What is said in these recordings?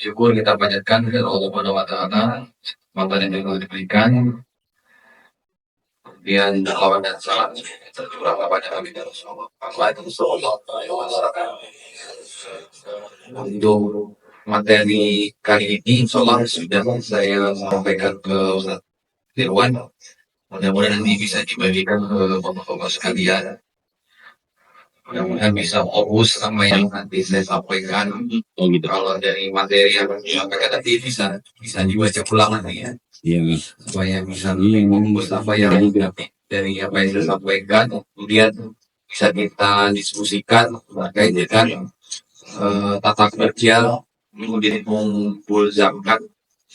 syukur kita panjatkan kepada Allah Subhanahu wa taala, maka yang juga diberikan, kemudian salawat dan salam tercurah kepada Nabi Rasulullah sallallahu alaihi wasallam. Untuk materi kali ini insyaallah sudah saya sampaikan ke Ustaz Firwan. Mudah-mudahan nanti bisa dibagikan ke bapak-bapak sekalian. Mudah-mudahan bisa fokus sama yang nanti saya sampaikan. Oh gitu. Kalau dari materi yang disampaikan tadi bisa dibaca ulang nanti ya. Iya. Supaya bisa fokus apa yang dari apa yang saya sampaikan. Kemudian bisa kita diskusikan terkait dengan tata kerja kemudian mengumpul zakat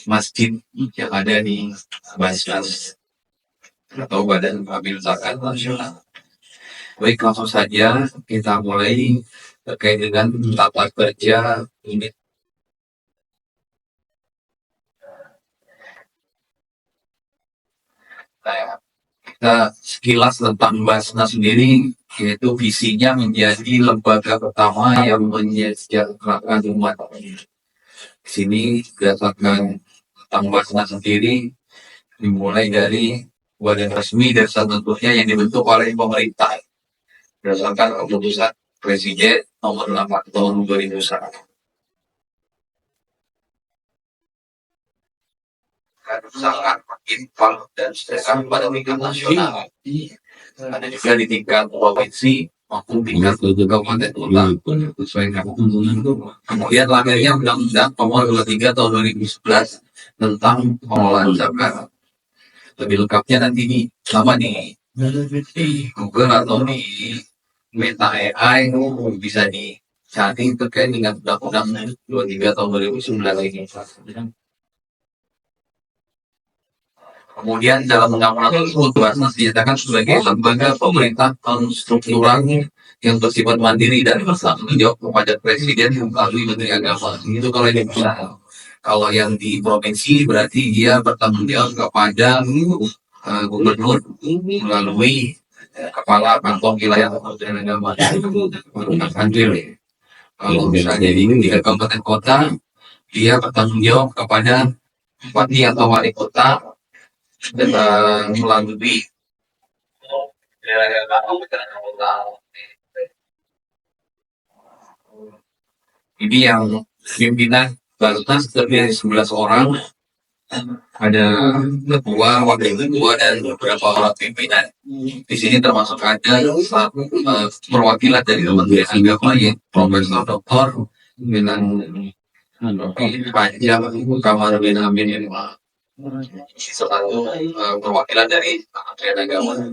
masjid yang ada di Basnas atau Badan Amil Zakat Nasional. Baik, langsung saja kita mulai terkait dengan tata kerja unit. Nah, kita sekilas tentang Basnas sendiri, yaitu visinya menjadi lembaga pertama yang menyejahterakan umat. Di sini berdasarkan tentang Basnas sendiri dimulai dari badan resmi dan statuturnya yang dibentuk oleh pemerintah berdasarkan keputusan Presiden nomor 8 tahun 2001. Sangat infal dan streskan pada tingkat nasional. Ada juga di tingkat provinsi maupun tingkat kabupaten kota. Kemudian lahirnya Undang-Undang Nomor 23 Tahun 2011 tentang pengelolaan zakat. Lebih lengkapnya nanti di Google atau di Meta AI bisa dicari terkait dengan Undang-Undang 23 Tahun 2009 ini. Kemudian dalam undang-undang tersebut Basnas dinyatakan sebagai lembaga pemerintah struktural yang bersifat mandiri dan bertanggung jawab kepada Presiden melalui Menteri Agama. Itu kalau ini bisa. Kalau yang di provinsi berarti dia bertanggung jawab kepada gubernur melalui kepala kantong wilayah Kementerian Agama. Kalau misalnya di kabupaten kota, dia bertanggung jawab kepada bupati atau wali kota dan melalui ini yang pimpinan Basnas terdiri dari 11 orang, ada ketua, wakil ketua dan beberapa orang pimpinan. Di sini termasuk ada perwakilan dari Kementerian Agama yang Profesor Dr. Bilang Panjang Kamar bin Amin satu perwakilan dari Kementerian Agama.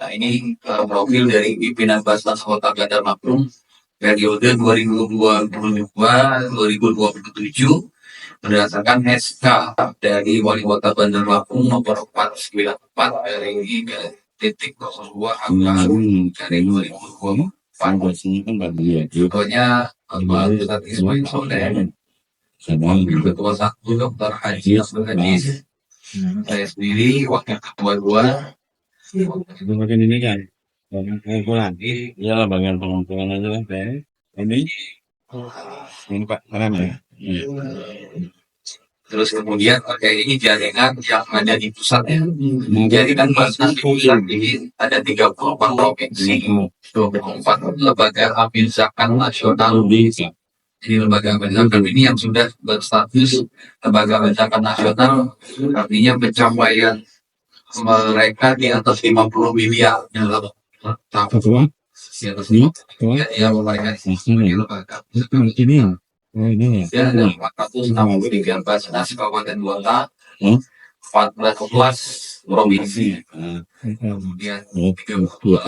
Nah, ini profil dari pimpinan Basnas Kota Bandar Lampung periode 2022-2027 berdasarkan SK dari Wali Kota Bandar Lampung nomor 494 dari titik 02 angka dari 2024. Contohnya Ustaz Ismail Soleh, Ketua 1 Dr. Haji Abdul Hadis, saya sendiri Wakil Ketua 2. Itu bagian ini kan, pengumpulan. Iya, bagian pengumpulan aja lah, Pak. Ini Pak, mana ya? Terus kemudian terkait ini jaringan yang ada di pusat ya. Jaringan Basnas di pusat ini ada 34 provinsi, 24 lembaga amil zakat nasional. Jadi lembaga amil zakat ini yang sudah berstatus lembaga amil zakat nasional, artinya pencapaian mereka di atas 50 miliar dalam tahun. Ya, mereka ini lembaga. Ini ya? Oh, ini ya? Ada 463 Basnas kabupaten kota, 14 provinsi, kemudian 32.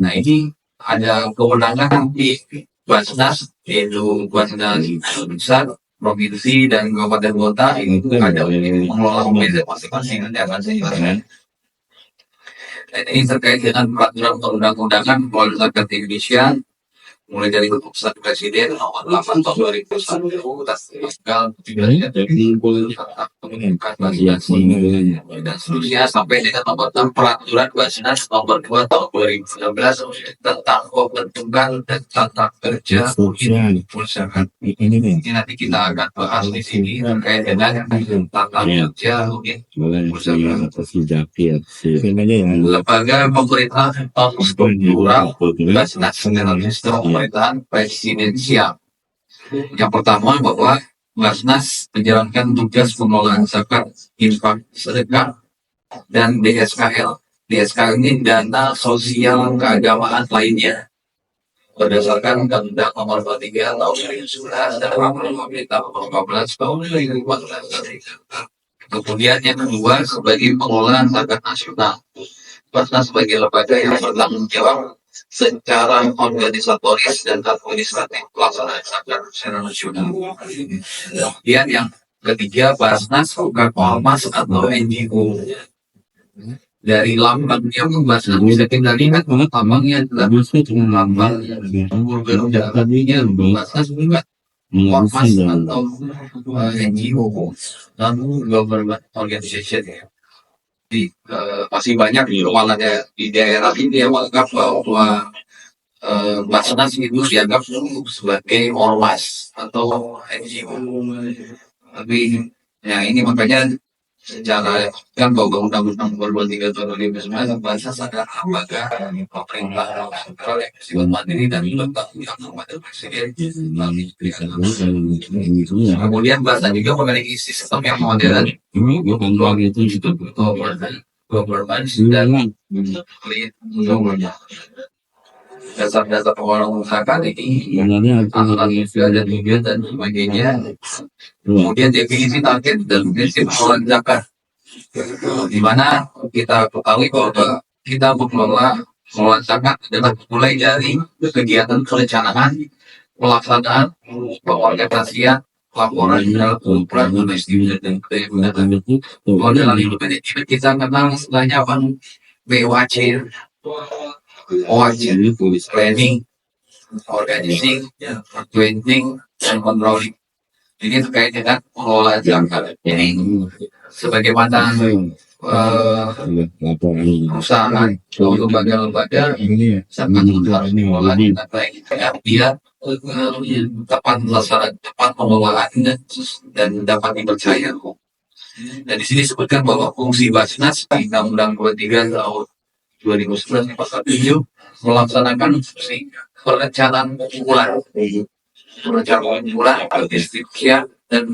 Nah, ini ada kewenangan di Basnas, yaitu Basnas pusat, provinsi dan kabupaten kota itu ada mengelola masing-masing nanti akan saya jelaskan. Dan ini terkait dengan peraturan perundang-undangan Polri Zakat Indonesia mulai dari keputusan Presiden nomor 8 tahun 2001 tanggal 3 dari meningkat dan seterusnya sampai dengan nomor 6 peraturan Basnas nomor 2 tahun 2016 tentang pembentukan dan tata kerja perusahaan. Ini nanti kita akan bahas di sini terkait dengan tata kerja perusahaan. Lembaga pemerintah struktural Basnas dengan sistem pemerintahan presidensial. Yang pertama bahwa Basnas menjalankan tugas pengelolaan zakat, infak, sedekah, dan DSKL. DSKL ini dana sosial keagamaan lainnya berdasarkan Undang-Undang Nomor 23 Tahun 2011 dan Peraturan Pemerintah Nomor 14 Tahun 2014. Kemudian yang kedua sebagai pengelolaan zakat nasional. Basnas sebagai lembaga yang bertanggung jawab secara organisatoris dan administratif pelaksanaan zakat secara nasional. Kemudian yang ketiga, Basnas bukan ormas atau NGO. Dari lambangnya Basnas bisa kita lihat lambangnya adalah lambang tadinya Basnas bukan ormas atau NGO, non-government organization ya. Masih banyak walanya di daerah ini yang menganggap bahwa Basnas itu dianggap sebagai ormas atau NGO. Tapi ya ini makanya secara kan bahwa Undang-Undang Nomor 23 Tahun 2009 Basnas adalah lembaga pemerintah sentral yang bersifat mandiri dan bertanggung jawab kepada Presiden. Kemudian Basnas juga memiliki sistem yang modern, governance dan dasar-dasar pengelolaan zakat ini aturan dan tujuan dan sebagainya. Kemudian definisi target dan prinsip pengelolaan zakat, di mana kita ketahui bahwa kita mengelola zakat adalah mulai dari kegiatan perencanaan, pelaksanaan, pengorganisasian, laporan dalam pengumpulan domestik dan kemudian dalam manajemen kita kenal istilahnya apa? BWC, OAC, planning, organizing, training, dan controlling. Ini terkait dengan pengelolaan zakat. Ini sebagaimana perusahaan atau lembaga-lembaga sangat harus mengelola dengan baik. Dia tepat melaksanakan, tepat pengelolaan dan dapat dipercaya. Dan di sini disebutkan bahwa fungsi Basnas di Undang-Undang 23 tahun 2011 pasal 7 melaksanakan fungsi perencanaan pengumpulan, distribusian dan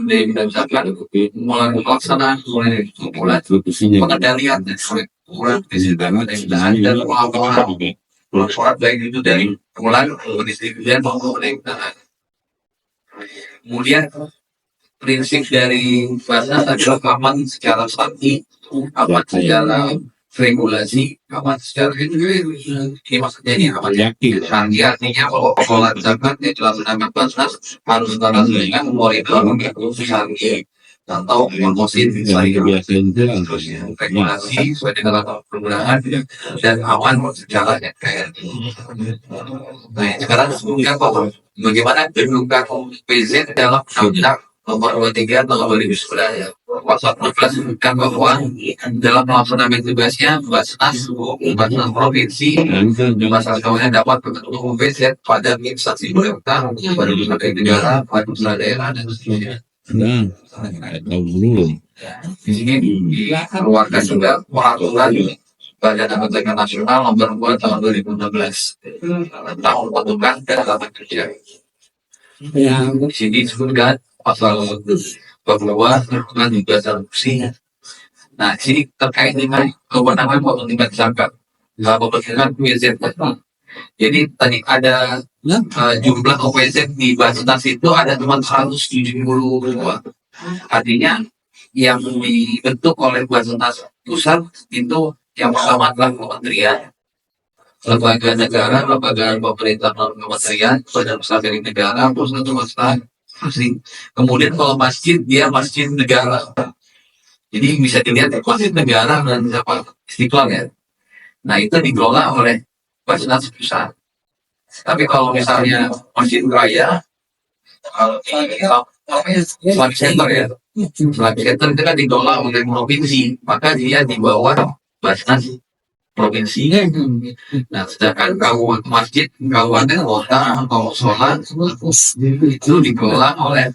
zakat, melalui pelaksanaan pengumpulan, pengendalian dan dan laporan baik itu dari pengumpulan, pendistribusian maupun penelitian. Kemudian prinsip dari Basnas adalah aman secara strategi, aman secara regulasi, aman secara ini maksudnya ini aman yakin. Artinya bahwa pengelolaan zakat yang dilaksanakan Basnas harus setara dengan monitor syariah atau promosi regulasi sesuai dengan perundangan dan aman secara kayak. Nah sekarang sebutkan bahwa bagaimana kedudukan PZ dalam Undang-Undang Nomor 23 Tahun 2011 pasal 14 sebutkan bahwa dalam melaksanakan tugasnya Basnas provinsi Basnas kawasan dapat berbentuk PZ pada instansi pemerintah, pada lembaga negara, pada pusat daerah dan seterusnya. Di sini dikeluarkan juga peraturan Badan Anggaran Nasional Nomor 2 Tahun 2016 tentang pembentukan dan tata kerja. Di sini disebutkan pasal bahwa melakukan juga korupsi. Nah, sini terkait dengan kewenangan pembentukan zakat, pembentukan PZ. Jadi tadi ada jumlah OPZ di Basnas itu ada cuma 172. Artinya yang dibentuk oleh Basnas pusat itu yang pertama adalah kementerian, lembaga negara, lembaga pemerintah non kementerian, badan usaha milik negara, pusat swasta. Kemudian kalau masjid dia masjid negara. Jadi bisa dilihat masjid negara dan Istiqlal ya. Nah itu dikelola oleh Basnas pusat. Tapi kalau misalnya masjid raya, Islamic Center ya, Islamic Center itu kan dikelola oleh provinsi, maka dia di bawah Basnas provinsi. Nah, sedangkan masjid, kabupaten, kota, atau sholat itu dikelola oleh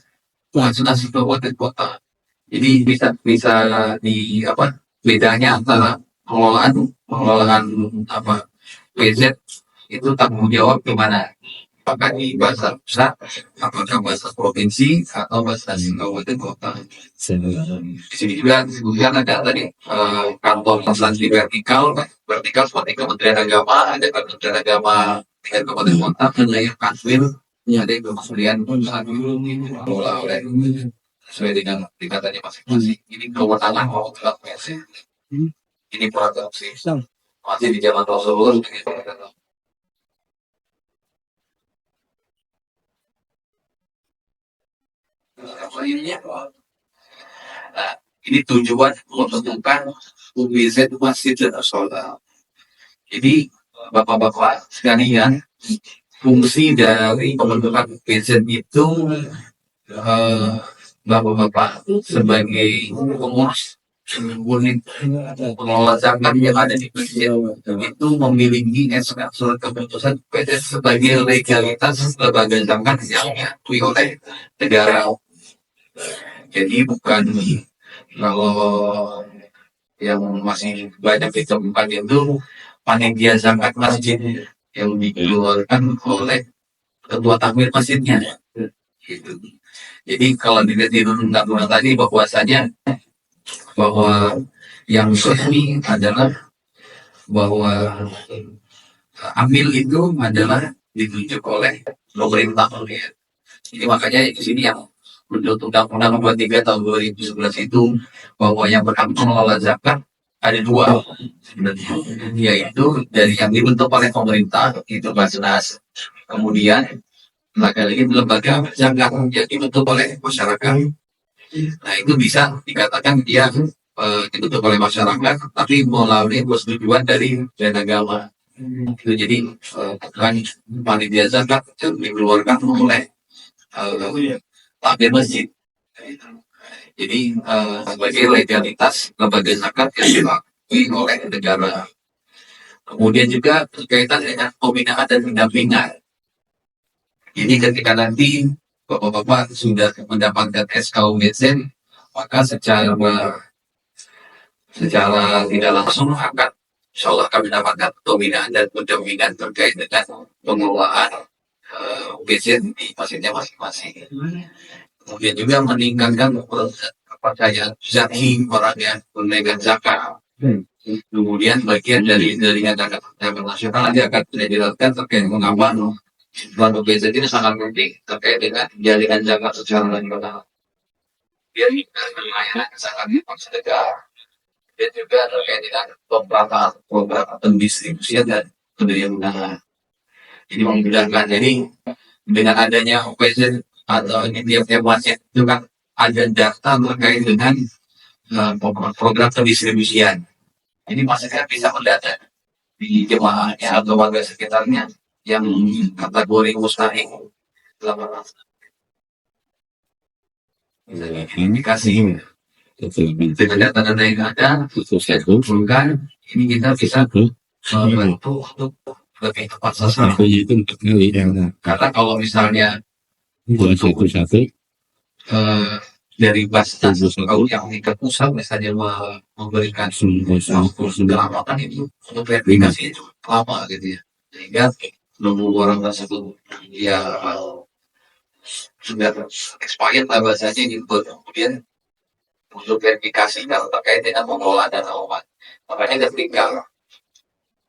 Basnas kabupaten kota. Jadi bisa di apa bedanya antara pengelolaan apa PZ itu tanggung jawab kemana? Apakah di bahasa pusat, apakah bahasa provinsi, atau bahasa kabupaten kota? Di sini juga disebutkan ada tadi kantor instansi vertikal, vertikal seperti Kementerian Agama, ada Kementerian Agama tingkat kabupaten kota, ada yang kanwil, ada yang kementerian dikelola oleh sesuai dengan tingkatannya masing-masing. Ini kewenangan mau terlalu ini program sih masih di zaman Rasulullah. Nah, ini tujuan menentukan UBZ Masjid dan Sholat. Jadi bapak-bapak sekalian, fungsi dari pembentukan UBZ itu bapak-bapak sebagai pengurus unit pengelola zakat yang ada di masjid itu memiliki SK surat keputusan UBZ sebagai legalitas lembaga zakat yang diakui oleh negara. Jadi bukan kalau yang masih banyak ditemukan itu panitia zakat masjid yang dikeluarkan oleh ketua takmir masjidnya. Gitu. Jadi kalau dilihat di undang-undang tadi bahwasanya bahwa yang resmi adalah bahwa amil itu adalah ditunjuk oleh pemerintah. Jadi makanya di sini yang menurut Undang-Undang 23 tahun 2011 itu bahwa yang berhak mengelola zakat ada dua sebenarnya, yaitu dari yang dibentuk oleh pemerintah itu Basnas, kemudian lagi-lagi lembaga zakat yang dibentuk oleh masyarakat. Nah itu bisa dikatakan dia dibentuk oleh masyarakat, tapi melalui persetujuan dari Badan Agama. Itu jadi bukan panitia zakat yang dikeluarkan oleh takmir masjid. Jadi sebagai legalitas lembaga zakat yang diakui oleh negara. Kemudian juga berkaitan dengan pembinaan dan pendampingan. Jadi ketika nanti bapak-bapak sudah mendapatkan SKUBZ, maka secara tidak langsung akan insya Allah kami mendapatkan pembinaan dan pendampingan terkait dengan pengelolaan UBZ di masjidnya masing-masing. Kemudian juga meningkatkan kepercayaan zaki orang yang menunaikan zakat. Kemudian bagian dari zakat nasional nanti akan dijelaskan terkait mengapa bank UBZ ini sangat penting terkait dengan jaringan zakat secara nasional. Dia layanan zakat sedekah. Dan juga terkait dengan beberapa pendistribusian dan pendirian undangan. Jadi memudahkan. Jadi dengan adanya UBZ atau ini tiap-tiap masjid itu kan ada data terkait dengan program pendistribusian. Ini masjidnya bisa mendata di jemaahnya atau warga sekitarnya yang kategori mustahik. Ini kasih dengan data-data yang ada, bukan ini kita bisa membantu untuk lebih tepat sasaran. Karena kalau misalnya untuk dari Basnas kalau yang tingkat pusat misalnya memberikan penyelamatan itu untuk verifikasi itu lama gitu ya, sehingga nunggu orang tersebut ya sudah expired lah bahasanya gitu, kemudian untuk verifikasi kalau terkait dengan pengelolaan dana umat. Makanya ketika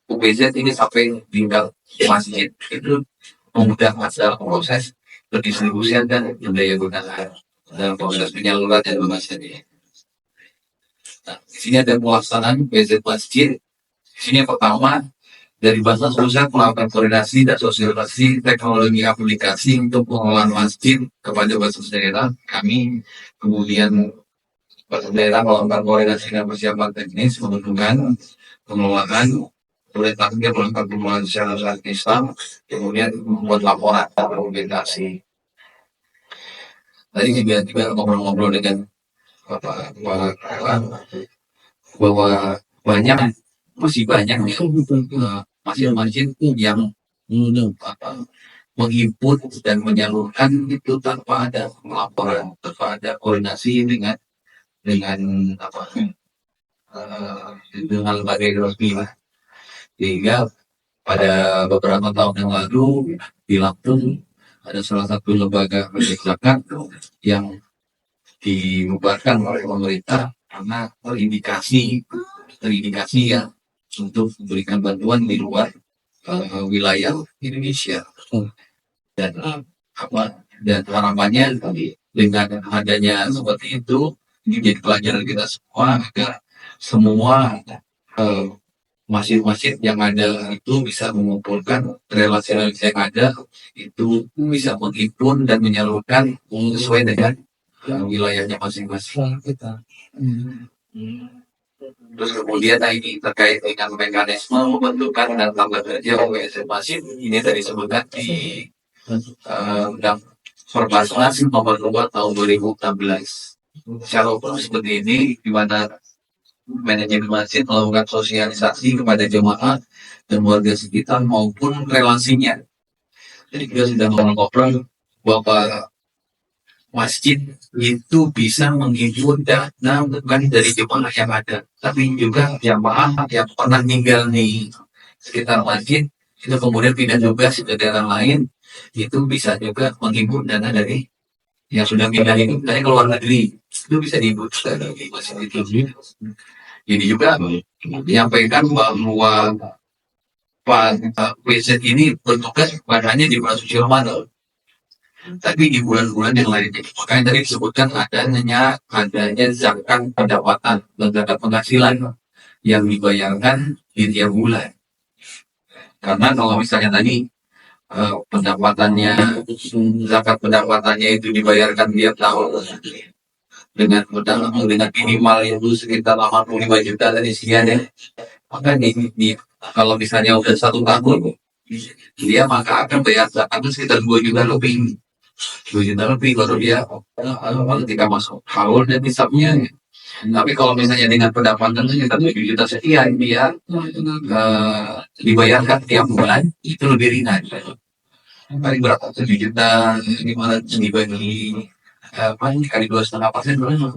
UBZ ini sampai tinggal masjid itu memudahkan dalam proses pendistribusian dan daya gunakan dalam proses penyaluran dan pembahasan ini. Nah, di sini ada pelaksanaan UBZ masjid. Di sini yang pertama dari Basnas Pusat melakukan koordinasi dan sosialisasi teknologi aplikasi untuk pengelolaan masjid kepada Basnas daerah kami. Kemudian Basnas daerah melakukan koordinasi dan persiapan teknis pembentukan pengelolaan dia melakukan pembunuhan secara Islam, kemudian membuat laporan publikasi. Tadi juga ngobrol-ngobrol dengan bahwa banyak masih banyak masjid-masjid yang menginput dan menyalurkan itu tanpa ada laporan, tanpa ada koordinasi dengan dengan lembaga resmi lah. Sehingga pada beberapa tahun yang lalu di Lampung ada salah satu lembaga zakat yang dibubarkan oleh pemerintah karena terindikasi ya untuk memberikan bantuan di luar wilayah Indonesia. Dan dan harapannya dengan adanya seperti itu ini jadi pelajaran kita semua agar semua masjid-masjid yang ada itu bisa mengumpulkan relasi-relasi yang ada, itu bisa menghimpun dan menyalurkan sesuai dengan wilayahnya masing-masing. Terus kemudian ini terkait dengan mekanisme pembentukan dan tata kerja OSN masjid, ini tadi disebutkan di Undang Perbasnas nomor 2 tahun 2016. Secara umum seperti ini, di mana manajemen masjid melakukan sosialisasi kepada jemaah dan warga sekitar maupun relasinya. Jadi kita sudah ngobrol bahwa masjid itu bisa menghimpun dana bukan dari jemaah yang ada, tapi juga jemaah yang pernah tinggal di sekitar masjid itu kemudian pindah tugas ke daerah lain, itu bisa juga menghimpun dana dari yang sudah pindah itu dari luar negeri, itu bisa dihimpun dari masjid itu. Ini juga menyampaikan bahwa WZ ini bertugas padanya di bulan suci Ramadan, tapi di bulan-bulan yang lainnya. Makanya tadi disebutkan adanya zakat pendapatan dan zakat penghasilan yang dibayarkan di tiap bulan. Karena kalau misalnya tadi zakat pendapatannya itu dibayarkan tiap tahun dengan minimal itu sekitar 85 juta dari sekian ya. Maka kalau misalnya udah 1 tahun dia maka akan bayar zakat itu sekitar 2 juta lebih. 2 juta lebih baru dia ketika masuk haul dan nisabnya. Tapi kalau misalnya dengan pendapatan sekitar 7 juta sekian dia dibayarkan tiap bulan itu lebih ringan. Paling berapa 7 juta gimana dibagi kali 2,5% berapa?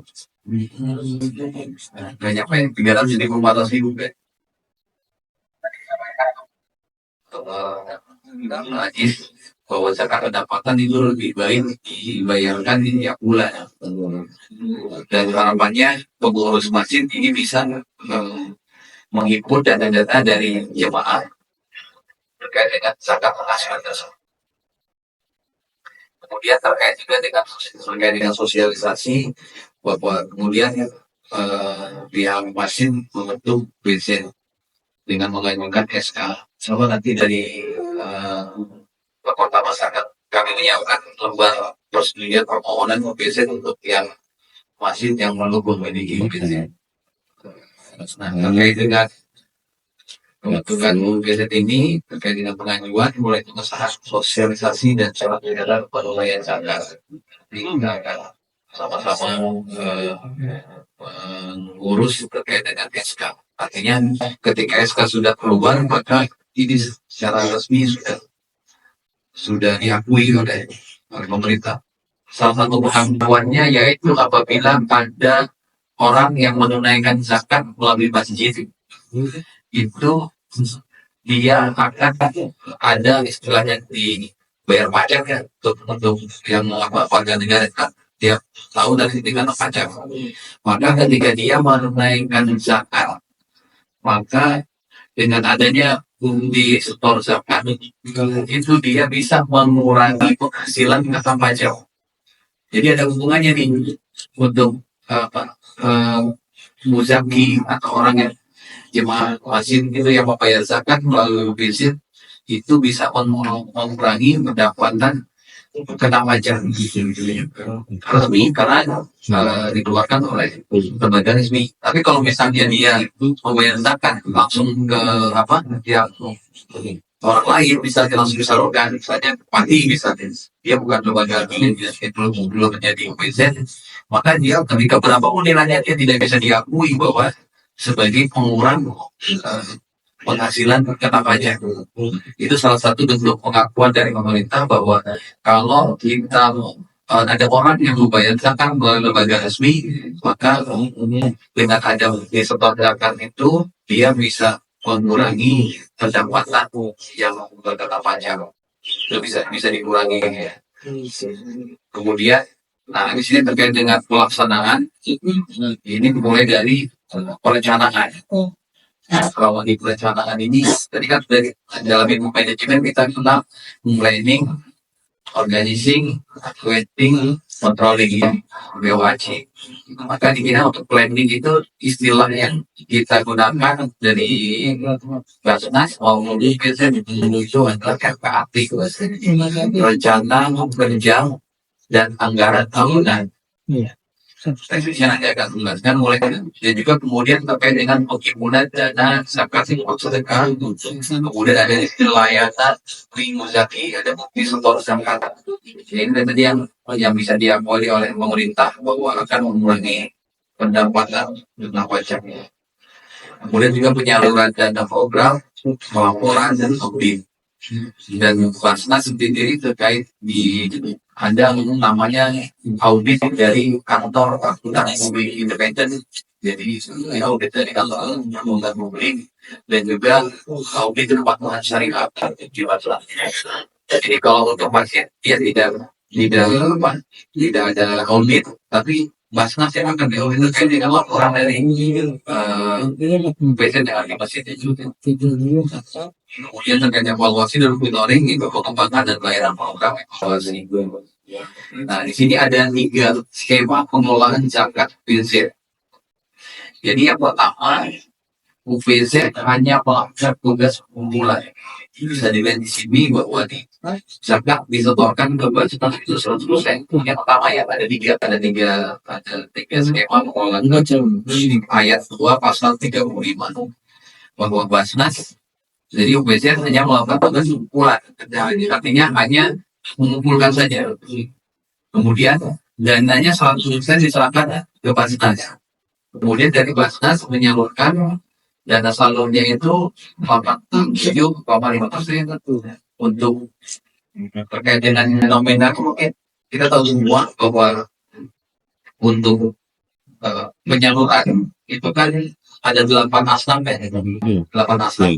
Gak nyampe 300.000 400.000 kan? Bahwa zakat pendapatan itu lebih baik dibayarkan di tiap bulan. Dan harapannya pengurus masjid ini bisa menginput data-data dari jemaah terkait dengan zakat penghasilan tersebut. Kemudian terkait juga dengan sosialisasi bahwa kemudian pihak masjid membentuk BZ dengan mengajukan SK. Sama nanti dari kota masyarakat kami menyiapkan lembar persetujuan permohonan BZ untuk yang masjid yang belum memiliki BZ. Nah, terkait dengan pembentukan BZ ini terkait dengan pengajuan mulai pengesahan sosialisasi dan cara penyelenggaraan penilaian zakat. Kita akan sama-sama mengurus terkait dengan SK. Artinya ketika SK sudah keluar maka ini secara resmi sudah diakui oleh pemerintah. Salah satu ketentuannya yaitu apabila ada orang yang menunaikan zakat melalui masjid, itu dia akan ada istilahnya dibayar pajak ya untuk yang warga negara kan tiap tahun dari tingkat pajak. Maka ketika dia menunaikan zakat, maka dengan adanya undi setor zakat itu dia bisa mengurangi penghasilan kata pajak. Jadi ada hubungannya nih untuk muzaki atau orang yang jemaah masjid itu yang membayar zakat melalui BZ itu bisa mengurangi pendapatan kena pajak resmi karena dikeluarkan oleh lembaga resmi. Tapi kalau misalnya dia membayar zakat langsung ke apa ya orang lain, misalnya langsung disalurkan, misalnya mati misalnya, dia bukan lembaga belum menjadi OPZ, maka dia ketika berapapun nilainya dia tidak bisa diakui bahwa sebagai pengurang penghasilan kena pajak. Itu salah satu bentuk pengakuan dari pemerintah bahwa kalau kita ada orang yang membayar zakat melalui lembaga resmi, maka dengan ada disetor zakat itu dia bisa mengurangi pendapatan yang kena pajak. Itu bisa dikurangi. Kemudian, nah di sini terkait dengan pelaksanaan, ini dimulai dari perencanaan. Kalau di perencanaan ini, tadi kan dari dalam ilmu manajemen kita tentang planning, organizing, waiting, controlling ya, BOAC. Maka dikira untuk planning itu istilah yang kita gunakan dari Basnas maupun di PZ itu adalah KPAT, rencana kerja dan anggaran tahunan. Saya nanti akan menjelaskan mulai dan juga kemudian terkait dengan penghimpunan dana zakat sedekah, kemudian ada istilah layanan muzaki, ada bukti setor zakat. Ini tadi yang bisa diakui oleh pemerintah bahwa akan mengurangi pendapatan tentang pajaknya. Kemudian juga penyaluran dana program, pelaporan dan audit. Dan Basnas sendiri terkait di ada namanya audit dari kantor akuntan publik independen, jadi audit dari kantor akuntan publik dan juga audit kepatuhan syariah di Basnas. Jadi kalau untuk pasien dia tidak ada audit, tapi Basnas yang akan diaudit terkait dengan laporan dari pasien yang ada pasien juga. Kemudian terkait evaluasi dan monitoring itu pengembangan dan pelayanan program evaluasi. Nah, di sini ada 3 skema pengelolaan zakat UPZ. Jadi yang pertama, UPZ hanya melakukan tugas pengumpulan. Bisa dilihat di sini bahwa zakat disetorkan ke Basnas itu 100%. Yang pertama ya ada tiga skema pengelolaan ayat 2 pasal 35 bahwa Basnas jadi UPZ hanya melakukan tugas pengumpulan, artinya hanya mengumpulkan saja. Kemudian dananya 100% diserahkan ke Basnas. Kemudian dari Basnas menyalurkan dana salurnya itu 87,5% untuk terkait dengan nominal. Mungkin kita tahu semua bahwa untuk penyaluran itu kan ada 8 asnaf ya, 8 asnaf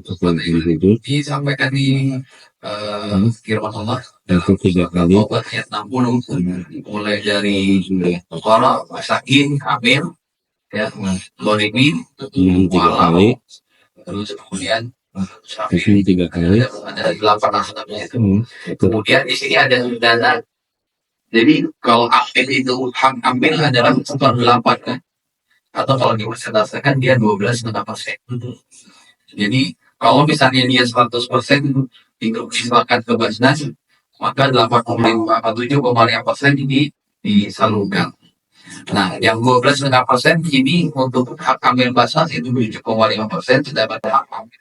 disampaikan di firman Allah obat ayat 60 mulai dari Qara, Masakin, Hamil ya, Lorimin, Walau, terus kemudian Ini 3 kali. ada 8 asnafnya itu. Kemudian di sini ada dana. Jadi kalau ambil itu hak ambil adalah 1/8 kan, atau kalau dipersentasekan dia 12,5%. Jadi kalau misalnya dia 100% itu diserahkan ke Basnas, maka 87,5% ini disalurkan. Nah, yang 12,5% ini untuk hak ambil Basnas itu 7,5%, sedangkan hak ambil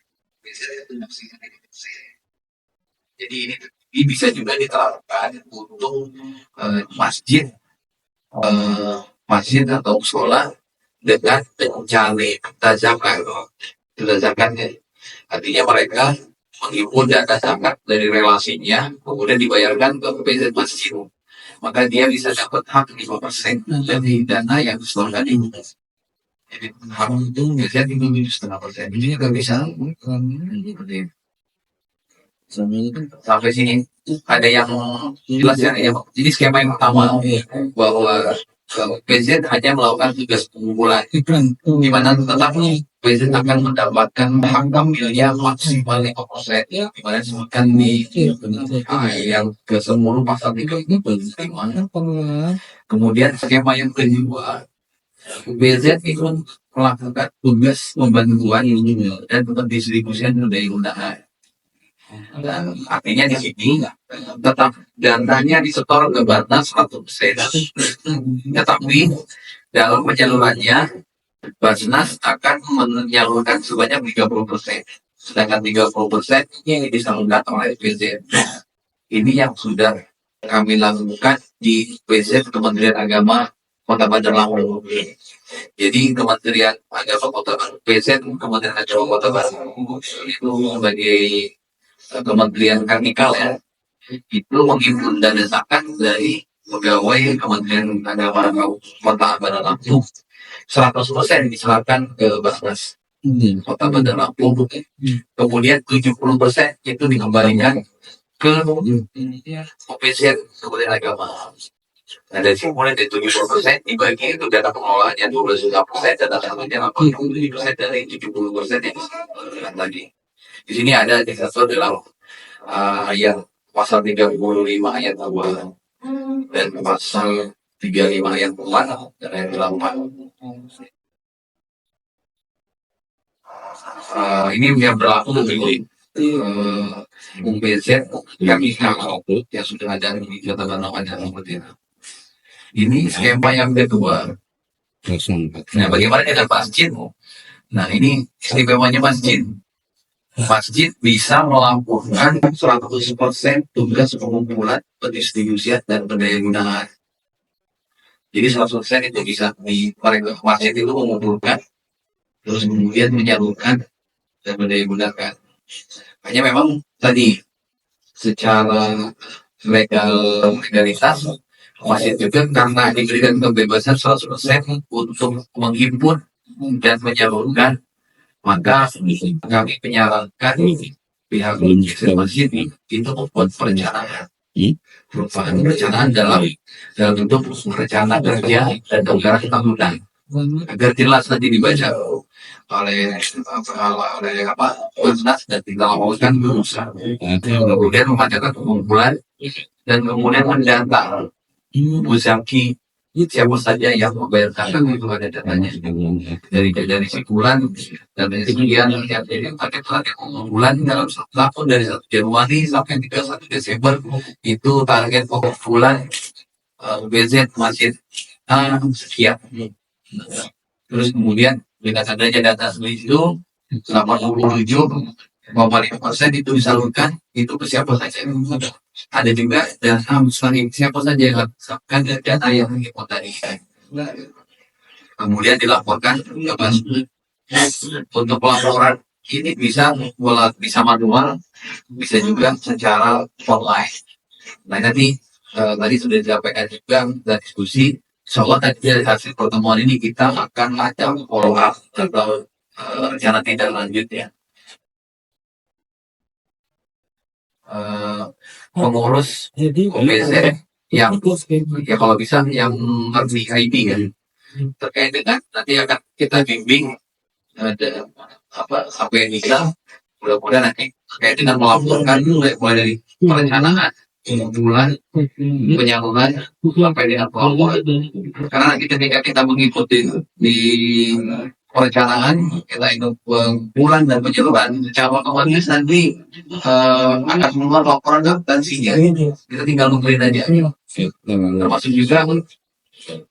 jadi ini bisa juga diterapkan untuk masjid atau sekolah dengan mencari zakat. Zakatnya artinya mereka menghimpun dana zakat dari relasinya kemudian dibayarkan ke PZ masjid, maka dia bisa dapat hak 5% dari dana yang disetorkan ini. Jadi hak itu biasanya tinggal 0,5%. Ini nggak bisa sampai sini ada yang jelas ya. Jadi skema yang pertama bahwa PZ hanya melakukan tugas pengumpulan, di mana tetap PZ akan mendapatkan hak ambilnya maksimal 5%, di mana disebutkan di yang ke-10 pasal 35. Kemudian skema yang kedua, PZ itu melakukan tugas pembantuan dan tetap distribusikan dari undangan. Dan artinya di sini tetap datanya disetor ke Basnas 100%. Tetapi dalam penyalurannya Basnas akan menyalurkan sebanyak 30%. Sedangkan 30% ini disalurkan oleh PZ. Ini yang sudah kami lakukan di PZ Kementerian Agama Kota Bandar Lampung. Jadi Kementerian Agama Kota PZ Kementerian Agama Kota Bandar Lampung itu sebagai kementerian karnikal ya, itu menghimpun dana zakat dari pegawai Kementerian Agama Kota Bandar Lampung 100% diserahkan ke Basnas Kota Bandar Lampung. Kemudian 70% itu dikembalikan ke OPZ Kementerian Agama. Nah dari sini mulai dari 70% dibagi itu dana pengelolaannya 12,5%, dana satunya 87% dari 70% yang disebutkan tadi. Di sini ada diatur dalam ayat pasal 35 ayat 2 dan pasal 35 ayat 4 dan ayat 8. Ini yang berlaku bagi UPZ kami yang sudah ada di catatan ada seperti itu. Ini skema yang kedua. Nah, bagaimana dengan masjid? Nah, ini istimewanya masjid. Masjid bisa melampurkan 100% tugas pengumpulan, pendistribusian, dan pendayagunaan. Jadi 100% itu bisa di masjid itu mengumpulkan, terus kemudian menyalurkan dan mendayagunakan. Hanya memang tadi secara legalitas masjid juga karena diberikan kebebasan 100% untuk menghimpun dan menyalurkan, maka kami menyarankan pihak masjid itu membuat perencanaan. Perencanaan dalam bentuk rencana kerja dan anggaran tahunan agar jelas nanti dibaca oleh Basnas dan dilakukan berusaha. Kemudian mengadakan pengumpulan dan kemudian mendata Muzaki siapa saja yang membayarkan itu ada datanya dari sikulan dan dari sekian yang jadi target pengumpulan dalam satu tahun dari 1 Januari sampai 31 Desember itu target pengumpulan BZ masjid sekian. Terus kemudian dengan adanya data itu 87,5% itu disalurkan itu ke siapa saja. Ada juga data siapa saja yang melakukan data yang kita tadi. Kemudian dilaporkan ke Basnas. Untuk pelaporan ini bisa manual, bisa juga secara online. Nah nanti tadi sudah disampaikan juga dan diskusi. Insyaallah tadi dari hasil pertemuan ini kita akan ada follow up atau rencana tindak lanjut ya. Pengurus OPZ yang ya kalau bisa yang ngerti IT kan terkait dengan nanti akan kita bimbing ada sampai nikah, mudah-mudahan nanti terkait dengan melaporkan mulai dari perencanaan pengumpulan penyaluran sampai dengan pelaporan, karena nanti ketika kita mengikuti di perencanaan kita ikut pengumpulan dan penyaluran secara otomatis nanti akan keluar laporan substansinya, kita tinggal ngumpulin aja. Termasuk juga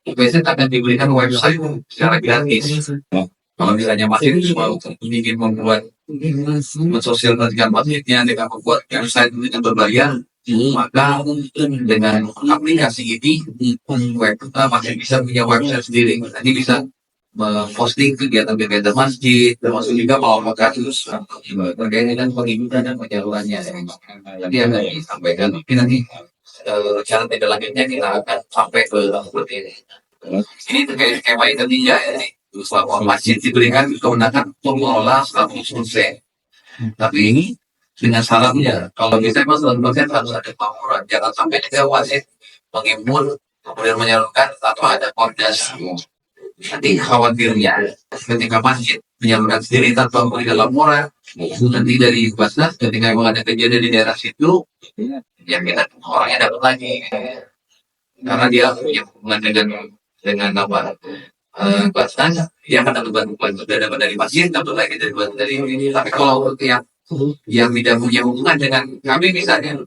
UPZ akan diberikan website secara gratis. Kalau misalnya masjid mau ingin membuat mensosialisasikan masjidnya dengan membuat website dengan berbayar, maka dengan aplikasi ini masih bisa punya website sendiri. Nanti bisa posting kegiatan-kegiatan masjid, termasuk juga melaporkan terkait dengan pengibutan dan penyalurannya. Tadi yang disampaikan mungkin nanti rencana tindak lanjutnya kita akan sampai ke seperti ini. Ini terkait skema yang tadinya selama masjid diberikan kewenangan untuk mengelola 100%. Tapi ini dengan syaratnya, kalau bisa mas 100% harus ada laporan, jangan sampai dia wasit mengimpun kemudian menyalurkan atau ada koordinasi. Nanti khawatirnya ketika masjid menyalurkan sendiri tanpa memberikan laporan, nanti dari Basnas ketika memang ada kejadian di daerah situ, ya kita orangnya dapat lagi, karena dia punya hubungan dengan apa Basnas, dia akan dapat bantuan sudah dapat dari masjid, dapat lagi dari ini. Tapi kalau yang yang tidak punya hubungan dengan kami misalnya,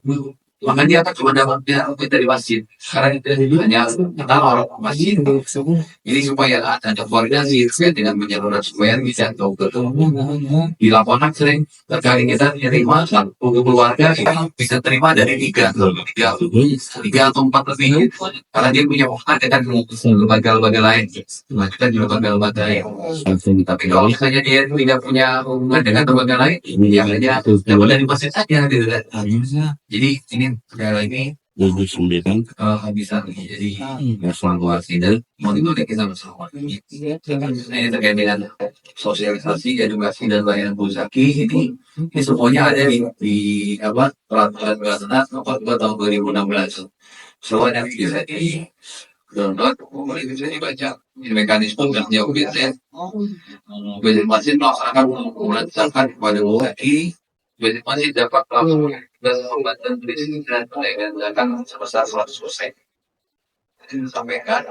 maka dia akan cuma dapatnya dari masjid. Karena itu hanya kenal orang masjid. Jadi supaya ada koordinasi dengan penyaluran supaya bisa tahu betul di lapangan sering terkali kita terima satu keluarga kita bisa terima dari tiga atau empat lebih karena dia punya hubungan dengan lembaga-lembaga lain. Nah, kita di lembaga-lembaga lain. Tapi kalau misalnya dia tidak punya hubungan dengan lembaga lain, ya hanya dapat dari masjid saja gitu kan. Jadi ini sekali lagi 29 bisa jadi evaluasi dan monitoring kita bersama. Ini terkait dengan sosialisasi, edukasi dan layanan Buzaki ini semuanya ada di apa peraturan pelaksana nomor 2 tahun 2016. Semuanya bisa di download, kemudian bisa dibaca. Ini mekanisme kerja UBZ. UBZ masih melaksanakan pengumpulan kepada Buzaki. UBZ masih dapat melakukan dan pembantuan berisik dan zakat sebesar 100%. Jadi disampaikan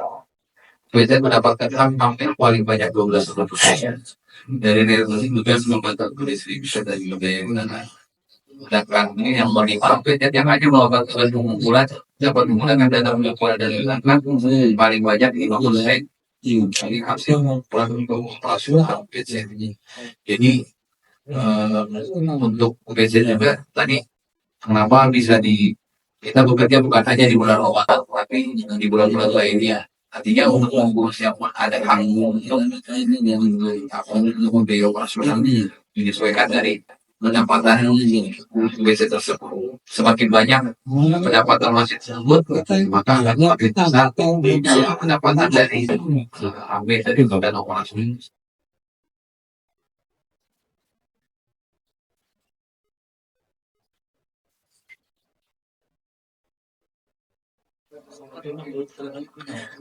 BZ mendapatkan hampir paling banyak 12% dari realisasi juga membantu distribusi dari biaya gunakan. Sedangkan ini yang menimpa BZ yang hanya melakukan tugas pengumpulan dapat menggunakan dana pengumpulan dari zakat paling banyak 5%. Jadi hasil pengumpulan untuk operasional BZ. Jadi untuk BZ juga tadi kenapa bisa kita bekerja bukan hanya di bulan Ramadan tapi di bulan-bulan lainnya. Artinya untuk siapa ada tanggung untuk biaya operasional menyesuaikan dari pendapatan BC tersebut. Semakin banyak pendapatan masjid tersebut, maka akan semakin besar pendapatan dari ambil dari dana operasional.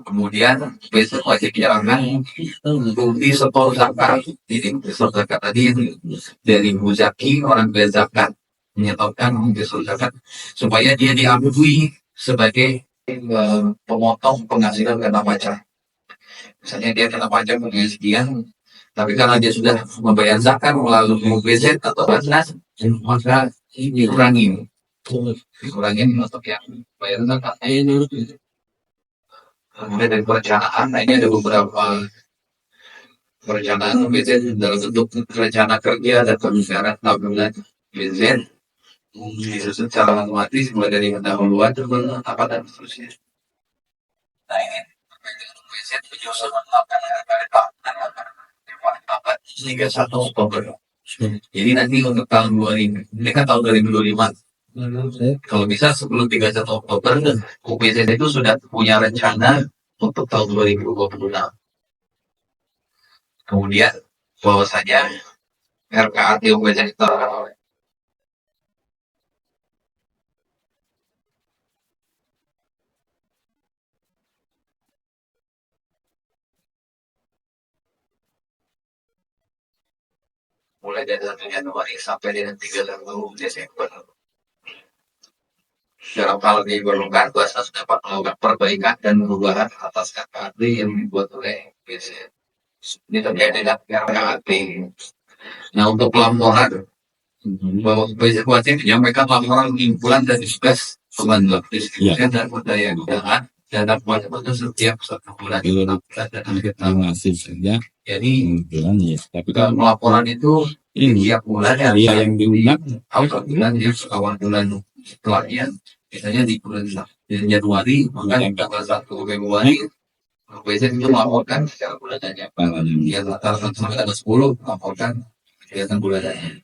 Kemudian besok wajib jalankan bukti setor zakat. Jadi setor zakat tadi dari muzaki orang berzakat menyetorkan bukti setor zakat supaya dia diakui sebagai pemotong penghasilan kena pajak. Misalnya dia kena pajak dengan sekian, tapi karena dia sudah membayar zakat melalui BZ atau Basnas, maka dikurangi untuk yang bayar zakat. Kemudian dari perencanaan, nah ini ada beberapa perencanaan BZ dalam bentuk rencana kerja dan pembicaraan tabungan BZ disusun secara otomatis mulai dari pendahuluan apa dan seterusnya. Nah ini BZ menyusun melakukan 31 Oktober. Jadi nanti untuk tahun 2000, ini kan tahun 2025. Kalau bisa sebelum 31 Oktober, UPZ itu sudah punya rencana untuk tahun 2026. Kemudian bahwasanya RKAT UPZ itu mulai dari 1 Januari sampai dengan 31 Desember. Dalam hal ini berlonggar kuasa dapat melakukan perbaikan dan perubahan atas KKT yang dibuat oleh BC. Ini terkait dengan KKT. Nah untuk pelaporan bahwa BC wajib menyampaikan laporan kumpulan dan tugas pembantu distribusi dan budaya gunakan dan dapat setiap 1 bulan dan akhir tahun saja. Jadi Tapi kan laporan itu ini tiap bulan ya yang diundang awal bulan ya awal bulan setelahnya misalnya di bulan Januari maka tanggal 1 Februari biasanya itu melaporkan secara bulanannya ya rata-rata sampai tanggal 10 melaporkan kegiatan bulanannya.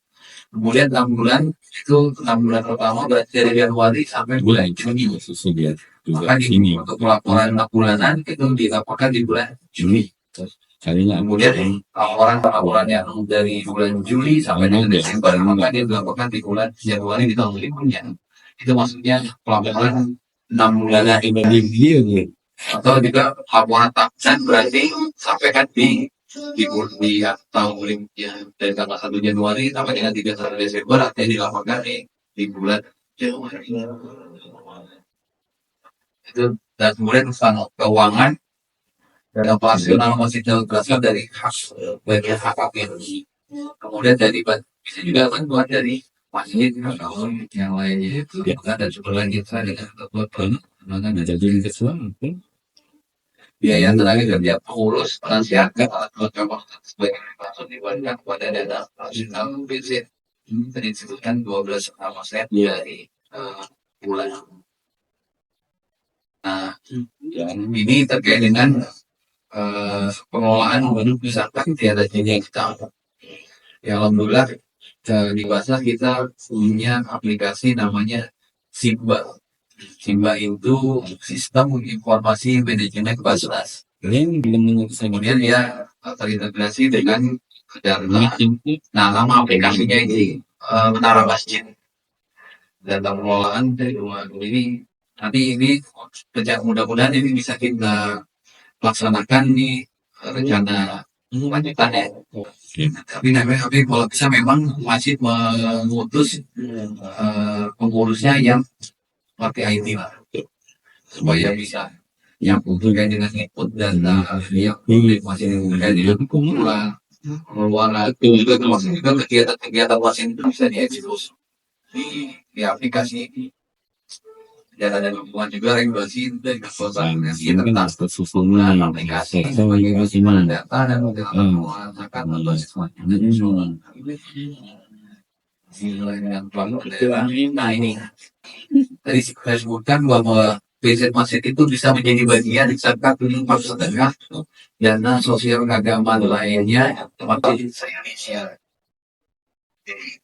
Kemudian 6 bulan itu 6 bulan pertama berarti dari Januari sampai bulan Juni. Maka untuk laporan 6 bulanan itu dilaporkan di bulan Juni. Kemudian laporan yang dari bulan Juli sampai dengan Desember maka dia dilaporkan di bulan Januari di tahun berikutnya. Itu maksudnya pelaporan 6 bulanan atau juga laporan tahunan berarti sampaikan di tahun berikutnya dari tanggal 1 Januari sampai dengan 31 Desember artinya dilaporkan di bulan Januari. Itu dan kemudian tentang keuangan dan operasional masih berasal dari hak bagian hak APR. Kemudian bisa juga bantuan dari masjid atau yang lainnya. Dan berlanjutkan dengan Maka ada jadi kesuai. biaya tenaga kerja pengurus penasihat ke alat mahkamah sebagai dimaksud dibandingkan kepada dana operasional bensin. Tadi disebutkan 12,5% dari bulan. Nah, ini terkait dengan pengelolaan wisata tiada yang kita. Ya alhamdulillah di Basnas kita punya aplikasi namanya Simba. Simba itu sistem informasi manajemen Basnas. Kemudian dia terintegrasi dengan data. Nah, nama aplikasinya ini Menara Masjid. Data pengelolaan dari rumah ini nanti ini mudah-mudahan ini bisa kita laksanakan di rencana lanjutannya. Tapi kalau bisa memang masih memutus pengurusnya yang pakai IT lah, supaya bisa yang terkait dengan input dan yang masih terkait dengan pengeluaran juga termasuk juga kegiatan masing itu bisa dieksekusi di aplikasi ini. Dan ada hubungan juga regulasi dan koordinasi tentang Susunan aplikasi bagaimana data dan pengelolaan zakat atau semuanya. Nah ini tadi saya sebutkan bahwa PZ Masjid itu bisa menjadi bagian zakat infak sedekah dana sosial keagamaan lainnya termasuk Indonesia. Jadi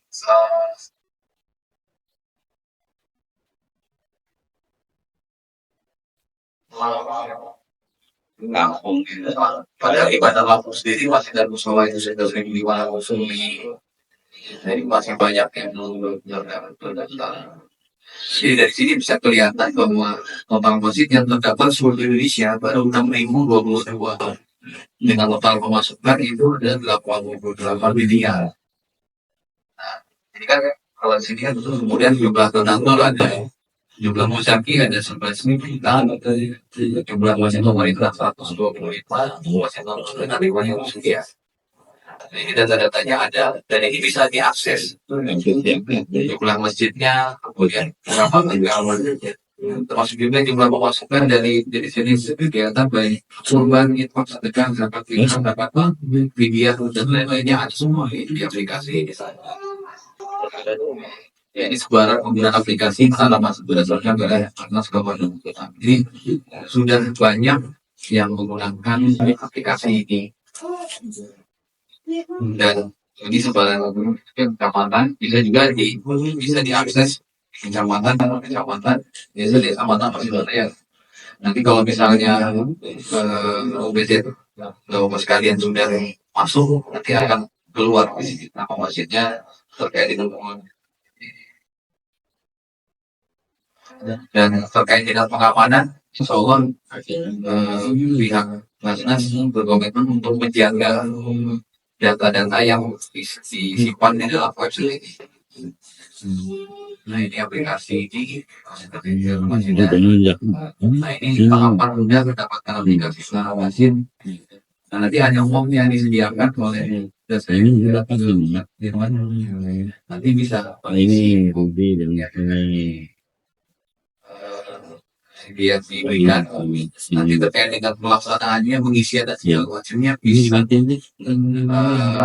Lampung gitu. Padahal ibadah Lampung sendiri masih dan musola itu sudah 1.500 lebih. Jadi masih banyak yang terdaftar. Jadi dari sini bisa kelihatan bahwa total masjid yang terdaftar seluruh Indonesia baru 6.022. Dengan total pemasukan itu ada 88 miliar. Nah, jadi kan kalau sini kan kemudian jumlah donatur ada, jumlah musaki ada 11 juta, jumlah wasit pemerintah 125, wasit penerima yang sekian. Ini data-datanya ada dan ini bisa diakses. Jumlah masjidnya, kemudian berapa termasuk juga jumlah pemasukan dari sini kegiatan baik kurban, infak, sedekah, zakat, zakat, fidyah dan lain-lainnya ada semua di aplikasi ini. Ya, ini sebarang penggunaan aplikasi salah masuk berdasarkan karena kabupaten kota. Jadi sudah banyak yang menggunakan aplikasi ini. Dan ini sebarang kecamatan bisa diakses kecamatan biasa di kecamatan pasti ya. Nanti kalau misalnya OBZ Bapak sekalian sudah masuk nanti akan keluar di sini nama masjidnya terkait dengan dan terkait dengan pengamanan. Insya Allah pihak Basnas berkomitmen untuk menjaga data-data yang disimpan di dalam website ini. Nah ini aplikasi ini nah ini tahapan mudah mendapatkan aplikasi Menara Masjid. Nah nanti hanya umum yang disediakan oleh jasa ini nanti bisa ini hobi dan dia diberikan nanti terkait dengan pelaksanaannya mengisi dan segala macamnya bisa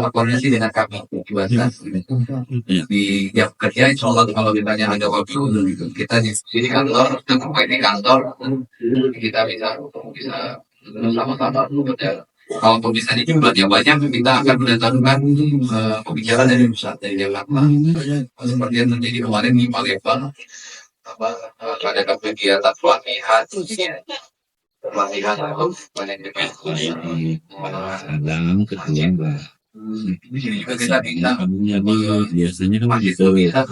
koordinasi dengan kami di Basnas di tiap kerja. Insya Allah kalau ditanya ada waktu kita di sini kantor di kantor kita bisa sama-sama bekerja. Kalau pembicaraan jumlahnya banyak kita akan mendatangkan pembicara dari pusat dari Jakarta seperti yang terjadi kemarin di Palembang. Ada kegiatan pelatihan banyak kadang kejadian di sini juga kita bisa biasanya kan itu bisa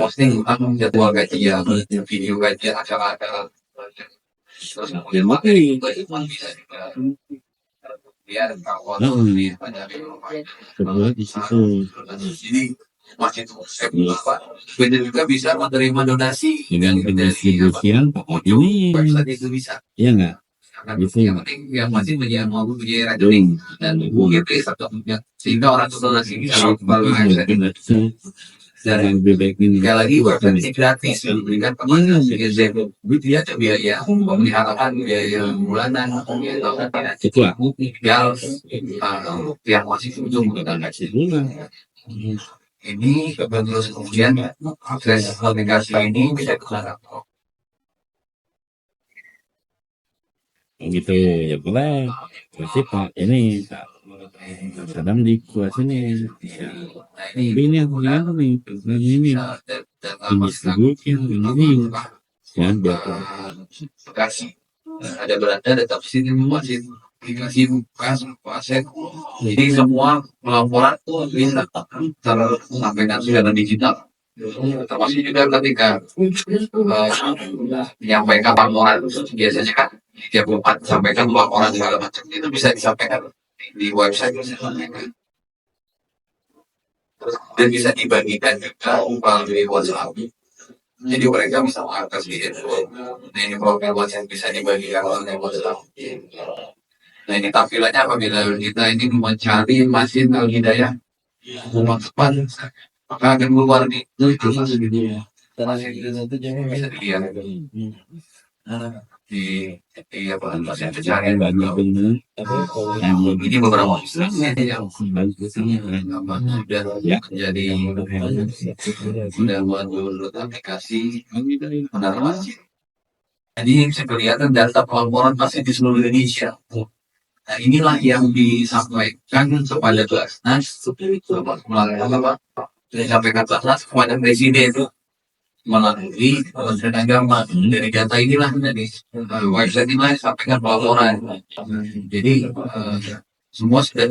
posting jadwal gajian video gajian acara-acara terus kemudian bisa juga biar kawan kedua di situ jadi masjid benar juga bisa menerima donasi dengan pendistribusian ini website itu bisa ya nggak Gitu. yang penting yang masih mau punya rekening dan UGP satu-satunya sehingga orang donasi bisa kalau dan lebih baik ini. sekali lagi website gratis memberikan kepada dia ada biaya pemeliharaan biaya bulanan biaya Itu lah. tinggal yang masih ujung menggunakan ini terus kemudian akses komunikasi ini bisa kesana. Gitu ya boleh. Pasti Pak ini kadang di kuas ini. Nah ini Ini aku lihat nih, dan ini distribusi ini ya biar Bekasi ada berada tetap sini masih dikasih pasien jadi semua pelaporan bisa tersampaikan secara digital termasuk juga ketika menyampaikan laporan biasanya kan tiap empat sampaikan laporan segala macam itu bisa disampaikan di website dan bisa dibagikan juga melalui WhatsApp. Jadi mereka bisa mengakses di handphone. Nah ini program WhatsApp bisa dibagikan oleh WhatsApp. Nah ini tampilannya apabila kita ini mencari Masjid Al Hidayah rumah depan maka akan keluar di itu itu bisa dilihat di apa Masjid pencarian banyak bener. ini beberapa istilahnya yang sudah jadi sudah menurut aplikasi menara masjid. Jadi bisa kelihatan data pelaporan masih di seluruh Indonesia. Nah inilah yang disampaikan kepada Basnas melalui apa? Disampaikan Basnas kepada Presiden melalui Kementerian Agama. Dari data inilah dari website inilah disampaikan pelaporan. Jadi semua sudah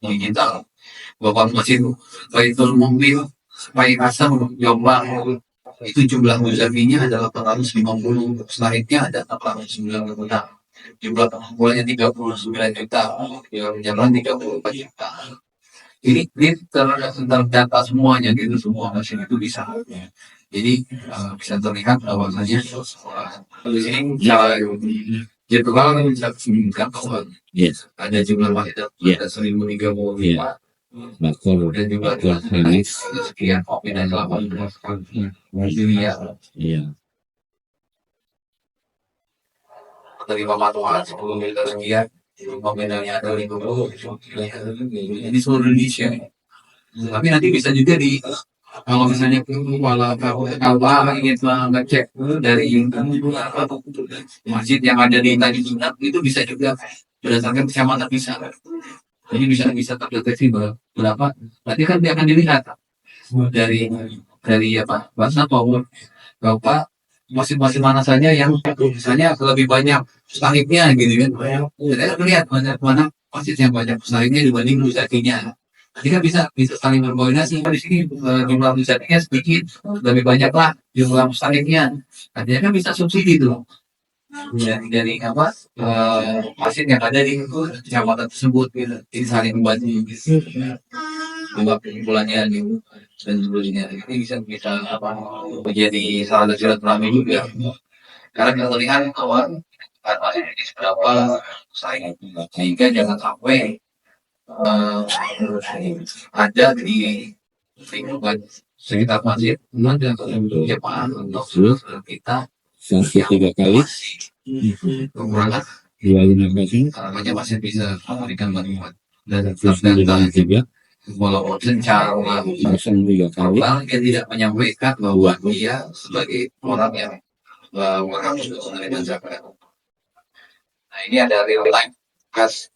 digital. Bapak Masjid Baitul Mu'min supaya kasar Jombang itu jumlah muzafinya adalah 450, selanjutnya ada 890 juta, jumlah pengumpulannya 39 juta, yang jalan 34 juta. Ini terdata semuanya gitu, semua mesin itu bisa. Jadi bisa terlihat bahwasanya di sini cara jadwal bisa disebutkan bahwa ada jumlah masjid ada 1035 Makul dan juga sekian kopi dan 18 miliar. Iya. Menerima manfaat 10 miliar sekian, nominalnya ada 50 di seluruh Indonesia. Tapi nanti bisa juga kalau misalnya kalau ingin ngecek dari masjid yang ada di Tanjung Pinang itu bisa juga berdasarkan kecamatan bisa. Jadi bisa terdeteksi berapa. Nanti kan dia akan dilihat dari apa bahasa maupun berapa masing-masing mana saja yang misalnya lebih banyak sahibnya gitu kan. Jadi akan lihat mana masjid yang banyak sahibnya dibanding muzakinya. Jadi kan bisa saling berkoordinasi. Di sini jumlah muzakinya sedikit, lebih banyak lah jumlah sahibnya. Artinya kan bisa subsidi tuh. Dari apa masjid yang ada di kecamatan tersebut gitu. Jadi saling membantu gitu. Pengumpulannya gitu dan sebagainya ini bisa apa menjadi salah satu silaturahmi juga karena kita lihat kawan ini seberapa saya sehingga jangan sampai ada di lingkungan sekitar masjid ada jemaah untuk kita sampai 3 kali kekurangan 25 namanya masih bisa memberikan bantuan dan dengan 3 walaupun secara langsung 3 kali dia tidak menyampaikan bahwa dia sebagai orang yang berhak untuk menerima zakat. Nah ini ada real time khas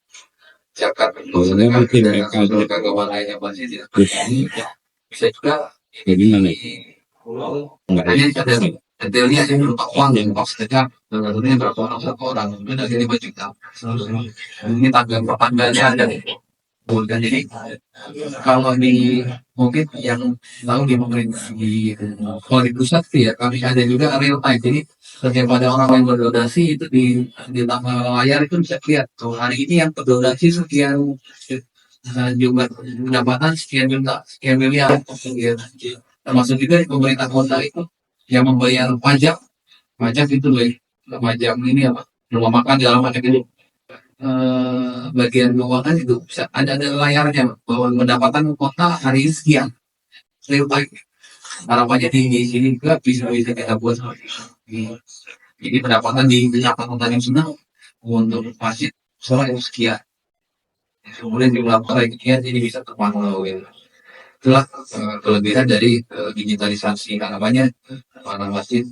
zakat Pokoknya mungkin mereka ada keuangan lainnya masih tidak bisa juga bagaimana enggak hanya ada detailnya yang berupa uang dan kos zakat dan tentunya berapa orang satu orang itu dari 5 juta ini tanggal pertanggalnya ada bukan jadi kalau di mungkin yang tahu di pemerintah kalau di pusat ya kami ada juga real time jadi setiap ada orang yang berdonasi itu di tanggal layar itu bisa lihat tuh hari ini yang berdonasi sekian jumlah pendapatan sekian juta sekian miliar termasuk juga di pemerintah kota itu yang membayar pajak itu loh pajak ini apa rumah makan segala macam itu. Bagian keuangan itu bisa ada layarnya bahwa pendapatan kota hari ini sekian, lebih baik harapannya tinggi sini juga bisa kita buat. Jadi pendapatan di pendapatan yang senang untuk masjid soalnya sekian, kemudian jumlah proyeknya jadi bisa terpantau gitu. Itulah kelebihan dari digitalisasi harapannya para masjid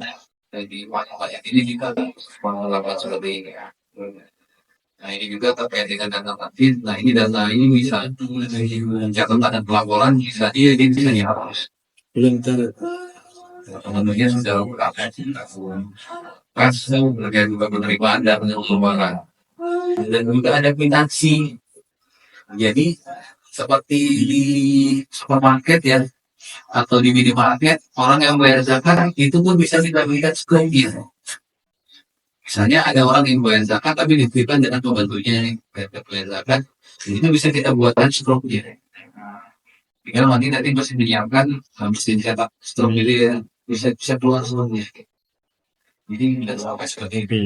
di banyak ini juga melakukan seperti ini ya. Nah ini juga terkait dengan data masjid. Nah ini data ini bisa catatan dan pelaporan bisa ini bisa dihapus. Tentunya sudah pas terkait juga penerimaan dan pengeluaran dan juga ada kwitansi. Jadi seperti di supermarket ya atau di minimarket, orang yang bayar zakat itu pun bisa kita berikan sekelumnya. Misalnya ada orang yang bayar zakat tapi dititipkan dengan pembantunya yang bayar zakat, itu bisa kita buatkan sekelumnya. Jika nanti masih menyiapkan habis dicetak struk itu ya bisa keluar semuanya. Jadi tidak sampai seperti itu.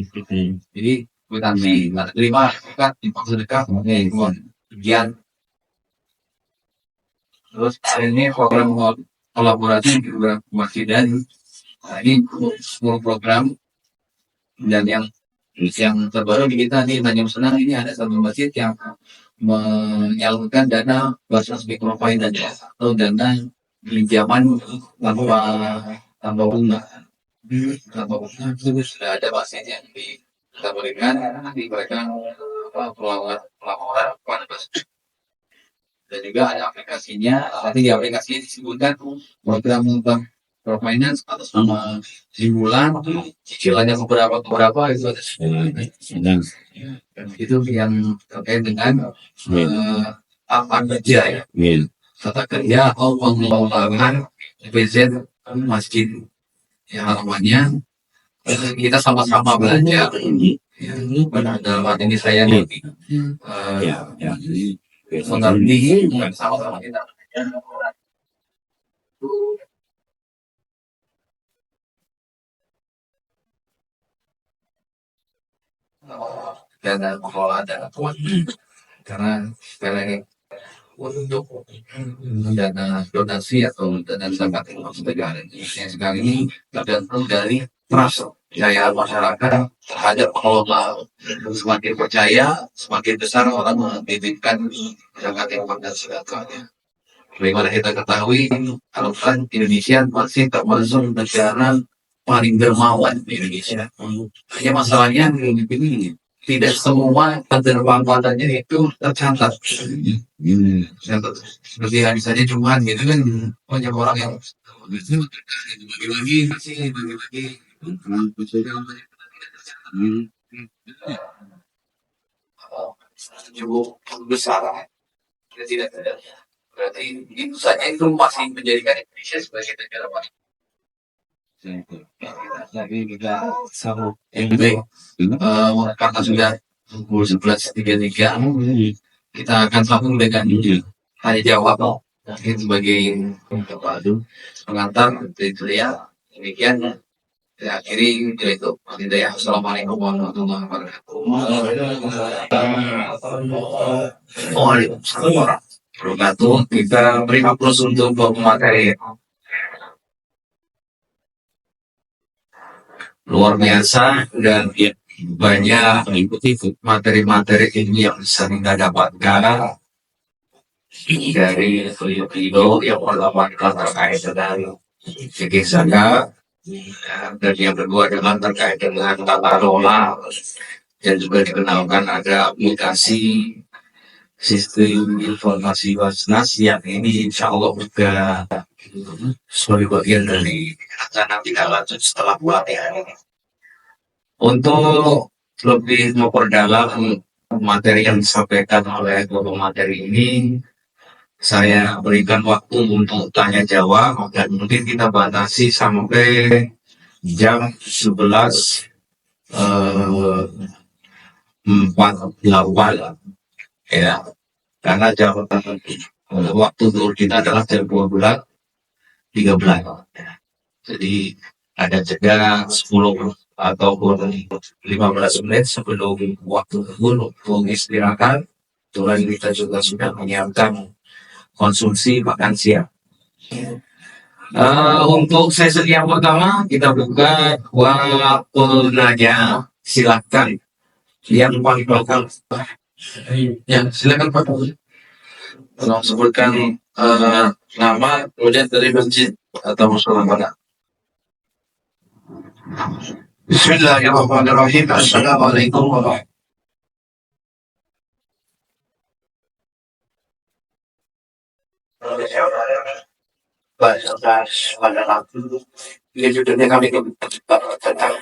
Jadi kwitansi terima zakat dimaksud dekat kemudian. Terus ini program kolaborasi juga masih dan ini 10 program dan yang terbaru di kita nih Tanjung Senang ini ada satu masjid yang menyalurkan dana basis microfinance atau dana pinjaman tanpa bunga. Itu sudah ada masjid yang kita berikan diberikan pelaporan kepada masjid. Dan juga ada aplikasinya, nanti di aplikasi disebutkan program microfinance atas nama Simbulan, cicilannya beberapa itu ada dan itu yang terkait dengan apa kerja ya, tata kerja atau pengelolaan PZ masjid. Ya harapannya kita sama-sama belajar. Dalam hal ini saya mengerti bukan sama-sama kita. Dan mengelola dana karena sekali untuk dana donasi atau dana zakat negara yang sekarang ini tergantung dari trust kepercayaan masyarakat terhadap pengelola. Semakin percaya, semakin besar orang menitipkan zakat dan sedekahnya. Bagaimana kita ketahui, kalau kan Indonesia masih termasuk negara paling dermawan di Indonesia. Hanya masalahnya ini tidak semua keterpampatannya itu tercatat. Seperti hari saja cuman gitu kan banyak orang yang bagi-bagi cukup besar. Kita tidak ada. Berarti itu saja itu masih menjadikan Indonesia sebagai negara paling lagi juga sahur karena sudah pukul 11.33 kita akan sambung dengan tanya jawab mungkin sebagai pengantar itu ya. Demikian saya akhiri itu. Assalamualaikum warahmatullahi wabarakatuh. Waalaikumsalam warahmatullahi wabarakatuh. Kita beri aplaus untuk pemateri luar biasa dan banyak mengikuti materi-materi ini yang bisa kita dapatkan dari video yang pertama terkait dengan fikih zakat dan yang kedua dengan terkait dengan tata kelola dan juga dikenalkan ada aplikasi sistem informasi Basnas yang ini insya Allah juga sebagai bagian dari rencana tidak lanjut setelah pelatihan ini. Untuk lebih memperdalam materi yang disampaikan oleh guru materi ini, saya berikan waktu untuk tanya jawab dan mungkin kita batasi sampai jam 11.48 ya, karena jam waktu tur kita adalah jam 12.13 ya. Jadi ada jeda 10 ataupun 15 menit sebelum waktu untuk istirahat. Kebetulan kita juga sudah menyiapkan konsumsi makan siang. Untuk sesi yang pertama kita buka waktunya, silakan yang paling belakang. Ya, silakan Pak. Tolong sebutkan nama, kemudian dari masjid atau musola mana. Bismillahirrahmanirrahim. Assalamualaikum warahmatullahi wabarakatuh. Ini judulnya kami tentang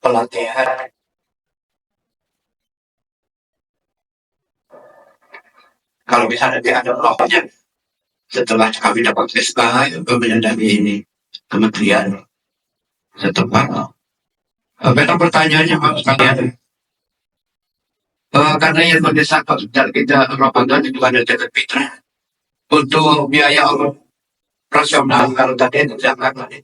pelatihan. Kalau misalnya ada rokoknya, setelah kami dapat SK, kemudian dari kementerian setempat. Memang pertanyaannya Pak sekalian, karena yang mendesak dan kita Ramadan itu ada zakat fitrah untuk biaya operasional kalau tadi itu zakat tadi.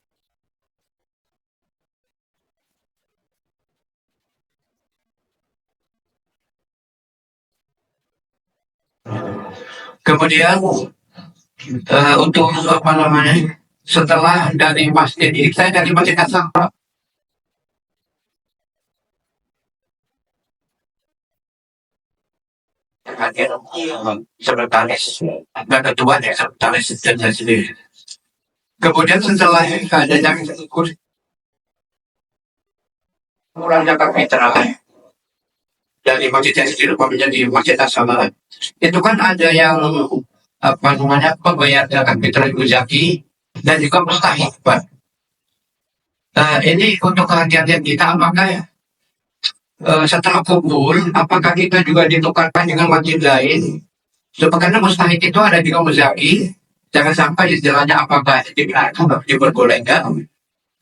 Kemudian untuk apa namanya, setelah dari masjid ini, saya dari masjid asal Pak. Sekretaris dan ketuanya sekretaris dan saya sendiri. Kemudian setelah ada yang ikut kurang zakat fitrah dari masjid yang sendiri menjadi masjid asal, itu kan ada yang apa namanya pembayar zakat fitrah itu zaki dan juga mustahik Pak. Ini untuk kehati-hatian kita, apakah setelah kubur apakah kita juga ditukarkan dengan masjid lain? Karena mustahik itu ada di kaum zaki, jangan sampai istilahnya apakah diperbolehkan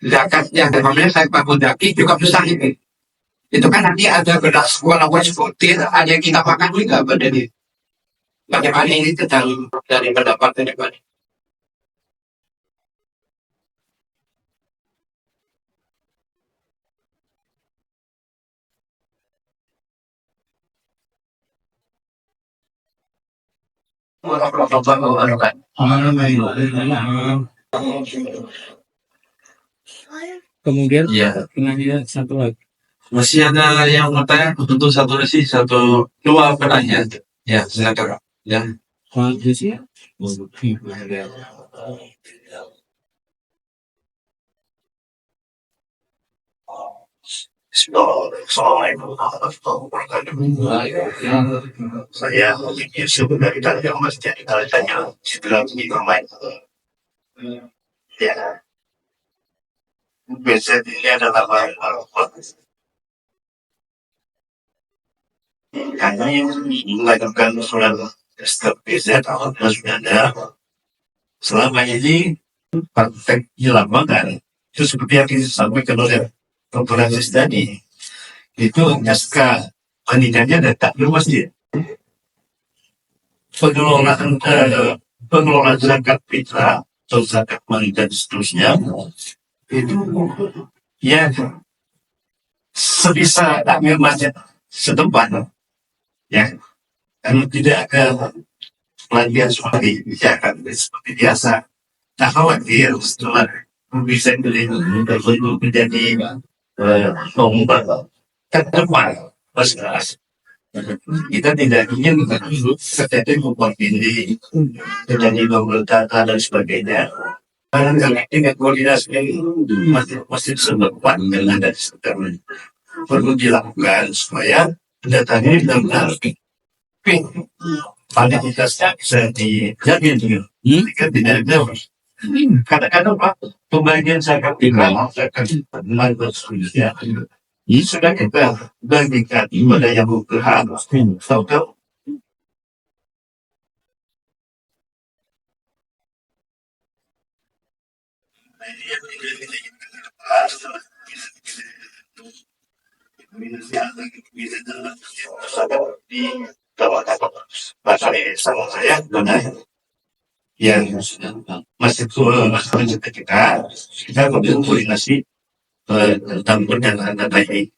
zakat yang namanya saya bangun zaki juga mustahik. Itu kan nanti ada beras walaupun sebutir ada yang kita makan juga pada ini. Bagaimana ini tentang dari pendapat dari Pak? Kemudian Ya, penanya satu lagi. masih ada yang bertanya untuk satu sesi, satu dua pertanyaan. Ya, silakan. Ya. Kalau sih Assalamualaikum warahmatullahi wabarakatuh. Saya Yusuf dari Tanjung Mas, jadi kalau tanya setelah ini bermain. Ya, biasa ini adalah karena yang melakukan surat step BZ tahun 2009 selama ini praktek di lapangan itu seperti yang disampaikan oleh Dr. Aziz tadi, itu naskah panitia datang ke masjid. Pengelolaan zakat fitrah atau zakat mal dan seterusnya itu ya sebisa takmir masjid setempat, ya, kalau tidak ada pelatihan seperti zakat seperti biasa, tak khawatir setelah bisa menjadi nomor terdepan pas kita tidak ingin setetes membuat ini terjadi pemberontakan dan sebagainya. Karena dengan koordinasi masih sempat dengan dari sekitar perlu dilakukan supaya pendataan ini benar-benar validitasnya bisa dijamin gitu. Jika tidak ada kadang-kadang Pak, pembagian zakat fitrah, zakat mal dan seterusnya sudah kita bagikan pada yang berhak. Tahu-tahu sama saya benar yang masih tua kita kemudian koordinasi tentang pendanaan dana ini.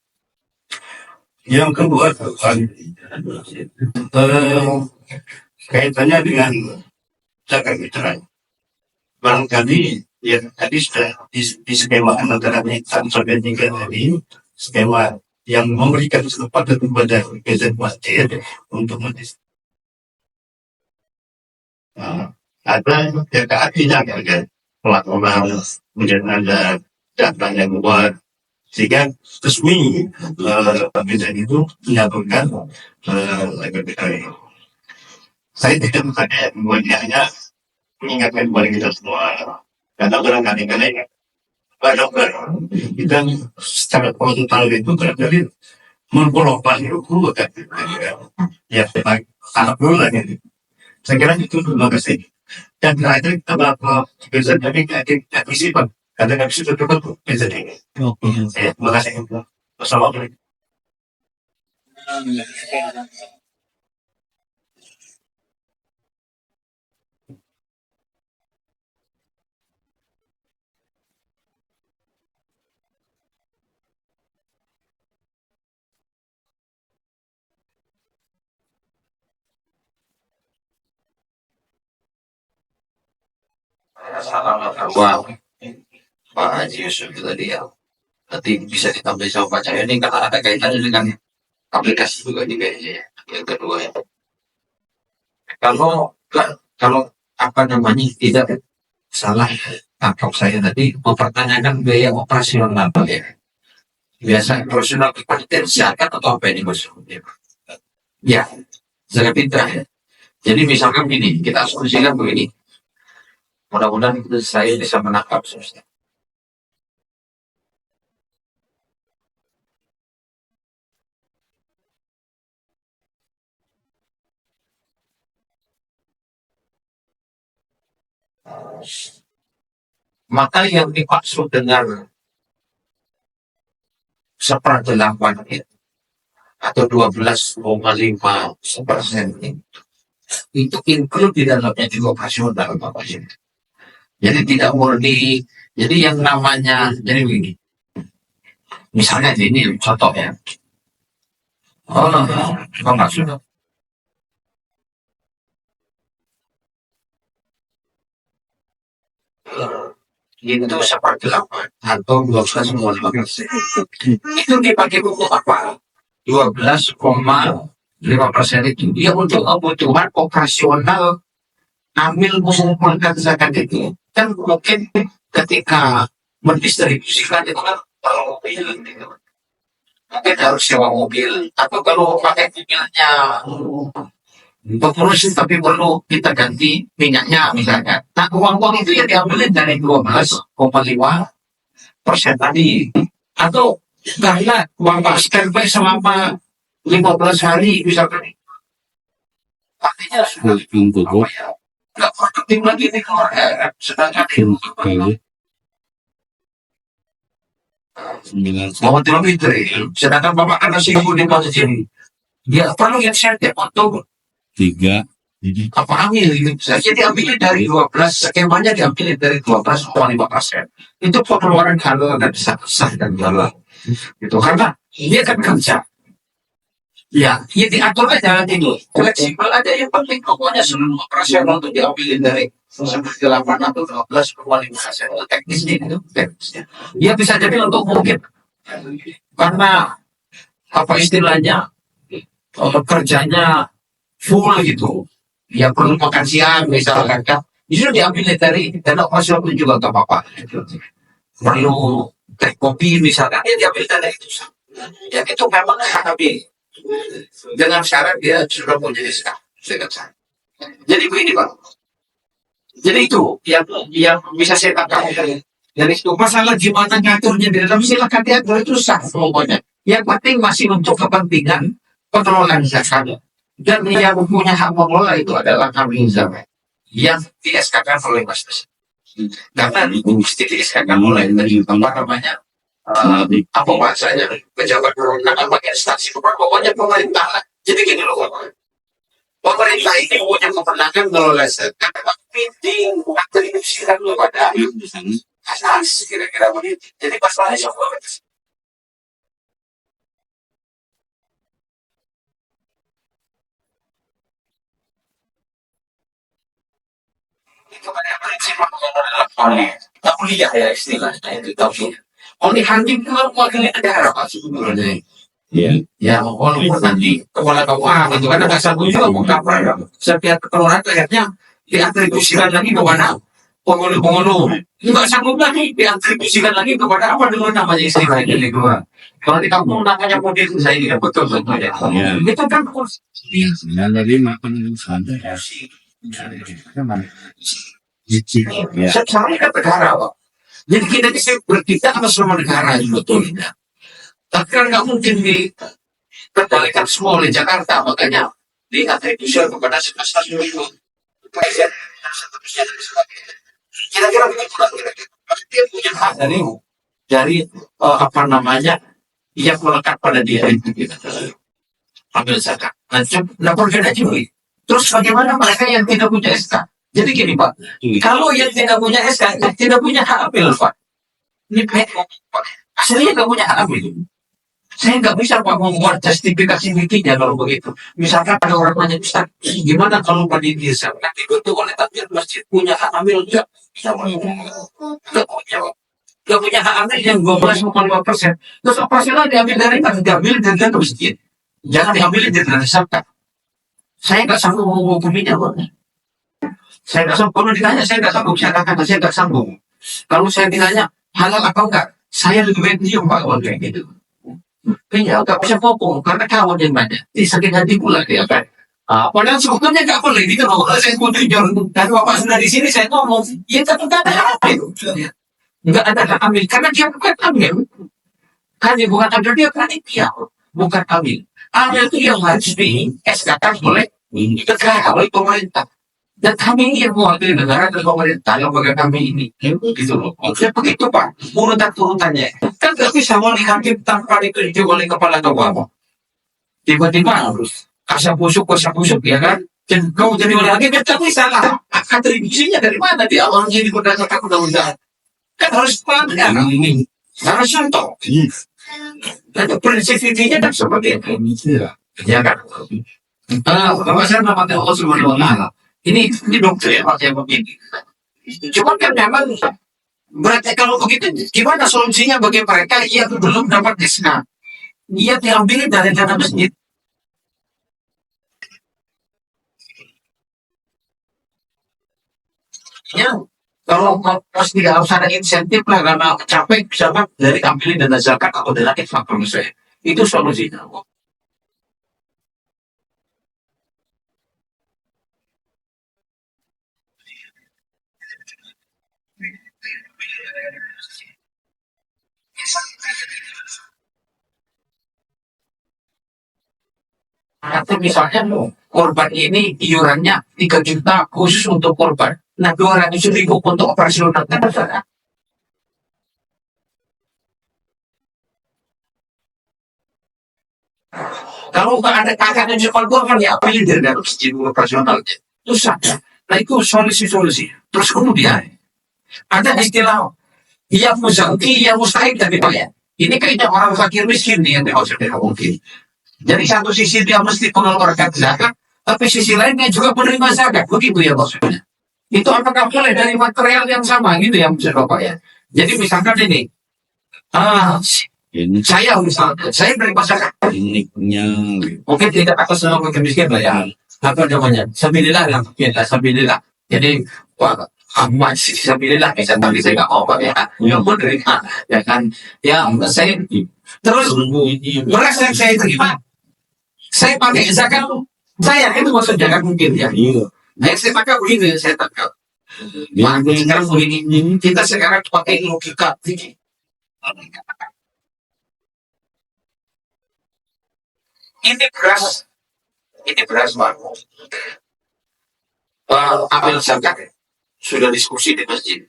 Yang kedua, kaitannya dengan zakat fitrah. Barangkali ya tadi sudah di skema antara sampai 3 tadi, skema yang memberikan kesempatan kepada pejabat masjid untuk ada artinya kan pelaporan, kemudian ada data yang buat sehingga resmi pejabat itu menyatukan saya tidak bertanya hanya mengingatkan kepada kita semua karena barangkali pada kita secara total itu barangkali mengkolokkan itu kan ya anak bola gitu. Saya kira itu terima kasih. Dan terakhir kita bakal bisa jadi isi Pak. Karena nggak bisa tutup bisa jadi. Oke. Terima kasih. Wassalamualaikum. Wah, Pak Haji Yusuf itu tadi ya. Nanti bisa ditambah sama Pak Cahyo ini karena ada kaitannya dengan aplikasi juga nih kayaknya ya. Yang kedua ya. Kalau kalau apa namanya tidak salah tangkap saya tadi mempertanyakan biaya operasional ya. Biasa operasional kepanitiaan zakat atau apa ini maksudnya? Ya, zakat fitrah ya. Jadi misalkan gini, kita asumsikan begini. Mudah-mudahan saya bisa menangkap susah. Maka yang dimaksud dengan seperdelapan atau 12,5% itu include di dalamnya juga operasional Bapak. Jadi tidak murni. Jadi yang namanya jadi begini. Misalnya ini contoh ya. Oh, nggak sudah. Itu seperdelapan atau 12,5%. Itu dipakai untuk apa? 12,5% itu dia untuk kebutuhan operasional ambil mengumpulkan zakat itu kan mungkin ketika mendistribusikan itu kan kalau mobil gitu. Mungkin harus sewa mobil atau kalau pakai mobilnya berfungsi tapi perlu kita ganti minyaknya misalnya. Nah uang itu ya diambil dari 12,5% tadi atau karena uang standby selama 15 hari misalkan artinya sudah apa ya nggak produktif lagi nih kalau sedangkan mau lebih dari sedangkan bapak karena sibuk di masjid dia perlu insentif untuk 3. apa ambil gitu. Jadi ambilnya dari 12 skemanya diambil dari 12,5%. Itu pengeluaran halal dan sah dan halal. Itu karena dia kan kerja. Ya diatur aja itu. Fleksibel aja yang penting pokoknya seluruh operasional itu diambil dari 8 atau 12,5%. Itu teknisnya itu teknisnya. Ya bisa jadi untuk mungkin karena apa istilahnya kerjanya full gitu. Ya perlu makan siang misalkan kan. Itu diambil dari dana operasional itu juga tak apa-apa. Perlu teh kopi misalkan ya diambil dari itu. Ya itu memang tapi dengan syarat dia sudah punya SK. Jadi begini Pak. Jadi itu yang bisa saya tangkap dari itu masalah gimana ngaturnya di dalam silakan diatur itu sah pokoknya. Yang penting masih untuk kepentingan pengelolaan zakat. Dan yang punya hak mengelola itu adalah kami zaman yang di SK oleh Mas. Karena mesti di SK mulai dari apa namanya apa bahasanya pejabat berwenang apa instansi pokoknya pemerintah lah. Jadi gini loh pemerintah ini punya kewenangan mengelola zakat tapi diatribusikan kepada Asas kira-kira begitu. Jadi masalahnya semua itu kan yang prinsip adalah kuliah ya istilahnya itu tapi only hunting itu wakilnya negara Pak sebenarnya. Iya. Ya, walaupun nanti kepala keuangan itu karena dasar juga mau kapan setiap kekeluaran akhirnya diatribusikan lagi kepada penghulu-penghulu. Nggak sanggup lagi diatribusikan lagi kepada apa dulu namanya istilahnya di luar. Kalau di kampung namanya model saya ini kan betul betul ya. Iya. Itu kan Yang tadi makan santai ya. Cicik. Ya. secara kan negara Pak. Jadi kita bisa bertindak sama semua negara sebetulnya. Tapi kan nggak mungkin dikendalikan semua oleh Jakarta, makanya diatribusikan kepada stasiun itu. Kira-kira begitu kan? Dia punya hak dari apa namanya yang melekat pada dia itu kita ambil zakat. Nah pergi aja Boy. Terus bagaimana mereka yang tidak punya SK? Jadi gini Pak, kalau yang tidak punya SK, yang tidak punya hak ambil Pak. Ini Pak, aslinya nggak punya hak ambil. Saya nggak bisa Pak membuat justifikasi bikinnya kalau begitu. Misalkan ada orang nanya, Ustaz, gimana kalau panitia zakat dibentuk oleh takmir masjid punya hak ambil enggak? Nggak punya, Pak. Nggak punya hak ambil yang 12,5%. Terus operasional diambil dari mana? Diambil dari dana masjid. Jangan diambil dari dana zakat. Saya nggak sanggup menghukuminya, Pak. Saya nggak sanggup. Kalau ditanya, saya nggak sanggup. Saya katakan saya nggak sanggup. Kalau saya ditanya halal atau enggak, saya lebih baik diam Pak kalau kayak gitu. Kayaknya nggak bisa ngomong karena kawan yang banyak. Ini sakit hati pula dia kan. Padahal sebetulnya nggak boleh gitu loh. Kalau saya pun jujur dan Bapak sudah di sini saya ngomong, ya tetap nggak ada ambil. Nggak ada hak ambil karena dia bukan ambil. Kan dia bukan ambil dia panitia, bukan ambil. Ambil itu yang harus di SK-kan oleh negara, oleh pemerintah. Dan kami ini yang mewakili negara dan pemerintah yang bagi kami ini. Gitu loh. Maksudnya begitu Pak. Urutan-urutannya. Kan gak bisa wali hakim tanpa ditunjuk oleh kepala keuangan. Tiba-tiba harus kasar busuk ya kan. Dan kau jadi wali hakim kan tak bisa lah. Atribusinya dari mana dia orang jadi berdasarkan undang-undang. Kan harus pelanggan ini. Harus contoh. Dan prinsip intinya kan seperti itu. Ya kan. Bapak saya namanya Allah Subhanahu wa Ta'ala. Ini dokter ya yang begini. Cuma kan memang berarti kalau begitu gimana solusinya bagi mereka yang belum dapat SK? Dia diambil dari dana masjid. Ya, kalau pas tidak harus ada insentif lah karena capek siapa dari ambilin dana zakat atau dana infak menurut saya. Itu solusinya. Atau misalnya korban ini iurannya 3 juta khusus untuk korban. Nah 200.000 untuk operasional. Kalau nggak ada kakak dan sekolah gua kan ya pilih dari izin operasional. Itu saja. Nah itu solusi-solusi. Terus kemudian ada istilah yang muzaki, yang mustahil tapi bayar. Ini kayaknya orang fakir miskin nih yang dimaksudnya mungkin. Jadi satu sisi dia mesti mengeluarkan zakat, tapi sisi lainnya juga menerima zakat. Begitu ya maksudnya. Itu apakah boleh dari material yang sama gitu ya maksud Bapak ya. Jadi misalkan ini, saya misalnya, saya menerima zakat. Mungkin tidak atas nama miskin lah ya. Apa namanya? Sabilillah yang kita sabilillah. Jadi Ahmad sabilillah bisa tapi saya nggak mau Pak ya. Yang menerima ya kan. Ya saya terus beras yang saya terima. Saya pakai zakat, saya itu maksud zakat mungkin ya. Nah, saya pakai begini, saya tangkap. Sekarang begini, kita sekarang pakai logika. Ini beras baru. Ambil zakat, sudah diskusi di masjid.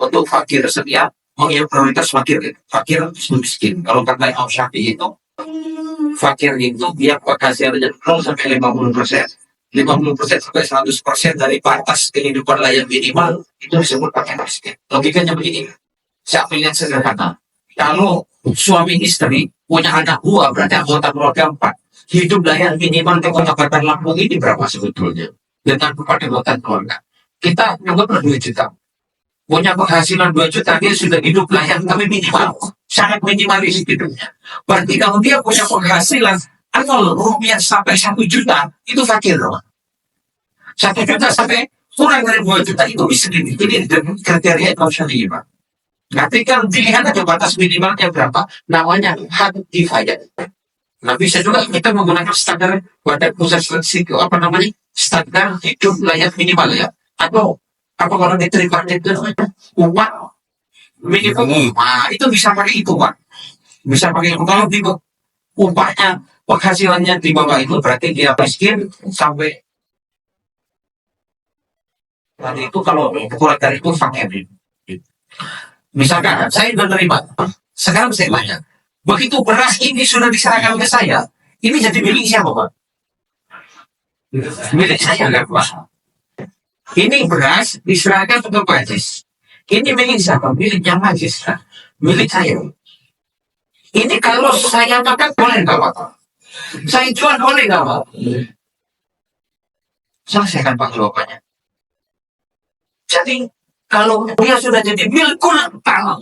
Untuk fakir setiap mengambil prioritas fakir miskin. Kalau kata Imam Syafi'i itu fakir itu dia kasih 0 sampai 50%. 50% sampai 100% dari batas kehidupan layak minimal itu disebut pakai miskin. Logikanya begini. Saya ambil yang sederhana. Kalau suami istri punya anak dua, berarti anggota keluarga 4. Hidup layak minimal di Kota Bandar Lampung ini berapa sebetulnya? Dengan 4 anggota keluarga. Kita anggaplah 2 juta. Punya penghasilan 2 juta, dia sudah hidup layak, tapi minimal. Sangat minimalis hidupnya. Berarti kalau dia punya penghasilan Rupiah sampai 1 juta, itu fakir loh. 1 juta sampai kurang dari 2 juta itu miskin. Ini kriteria ekonomi, Pak. Nanti kan pilihan ada batas minimalnya berapa, namanya hak kifayah. Nah bisa juga kita menggunakan standar Badan Pusat Statistik standar hidup layak minimal ya, atau apa kalau diterima itu umat minimum. Nah itu bisa pakai itu Pak, bisa pakai itu. Kalau di upahnya penghasilannya di bawah itu berarti dia miskin sampai. Nanti itu kalau kurang dari itu fakir. Misalkan saya sudah terima, sekarang saya tanya, begitu beras ini sudah diserahkan ke saya, ini jadi milik siapa Pak? Milik saya nggak Pak? Ini beras diserahkan ke Majis. Ini milik siapa? Miliknya Majis. Milik saya. Ini kalau saya makan boleh nggak Pak? Saya jual boleh nggak Pak? Selesaikan Pak jawabannya. Jadi kalau dia sudah jadi milikku tanah,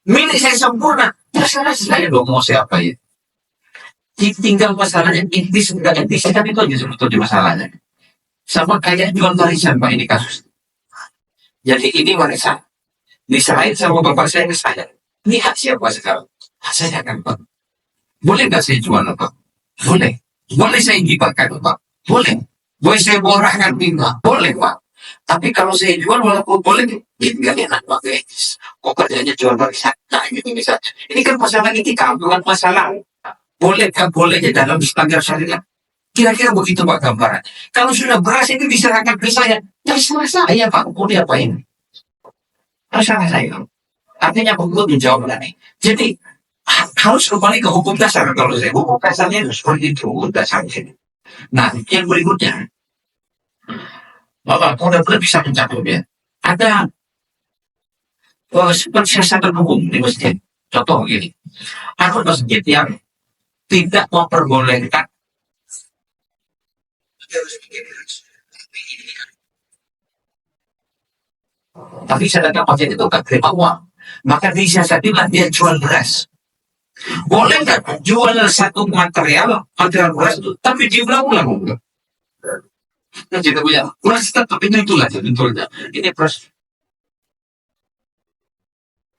milik saya sempurna, terserah saya dong mau siapa ya. Tinggal masalahnya intis enggak intis kan itu aja sebetulnya masalahnya. Sama kayak jual warisan Pak ini kasus. Jadi ini warisan diserahin sama bapak saya ke saya. Ini hak siapa sekarang? Hak saya kan Pak. Boleh nggak saya jual Pak? Boleh. Boleh saya gibarkan Pak? Boleh. Boleh saya borahkan pindah? Boleh Pak. Tapi kalau saya jual walaupun boleh, nggak enak pakai. Kok kerjanya jual warisan? Nah ini bisa. Ini kan masalah etika, bukan masalah. Boleh kan bolehnya dalam standar syariat. Kira-kira begitu Pak gambaran. Kalau sudah beras itu diserahkan ke saya, terserah saya Pak, mau diapain? Terserah saya. Artinya hukum dijawab nih. Jadi harus kembali ke hukum dasar kalau saya. Hukum dasarnya seperti itu, hukum dasarnya. Nah yang berikutnya. Bapak benar-benar bisa mencapainya. Ada siasatan hukum di masjid. Contoh begini, ada masjid yang tidak memperbolehkan. Tapi sedangkan masjid itu kan terima uang, maka disiasatilah dia jual beras. Boleh nggak jual satu material beras itu, tapi diulang-ulang. Nah, kita punya beras tetap itulah sebetulnya. Ini beras.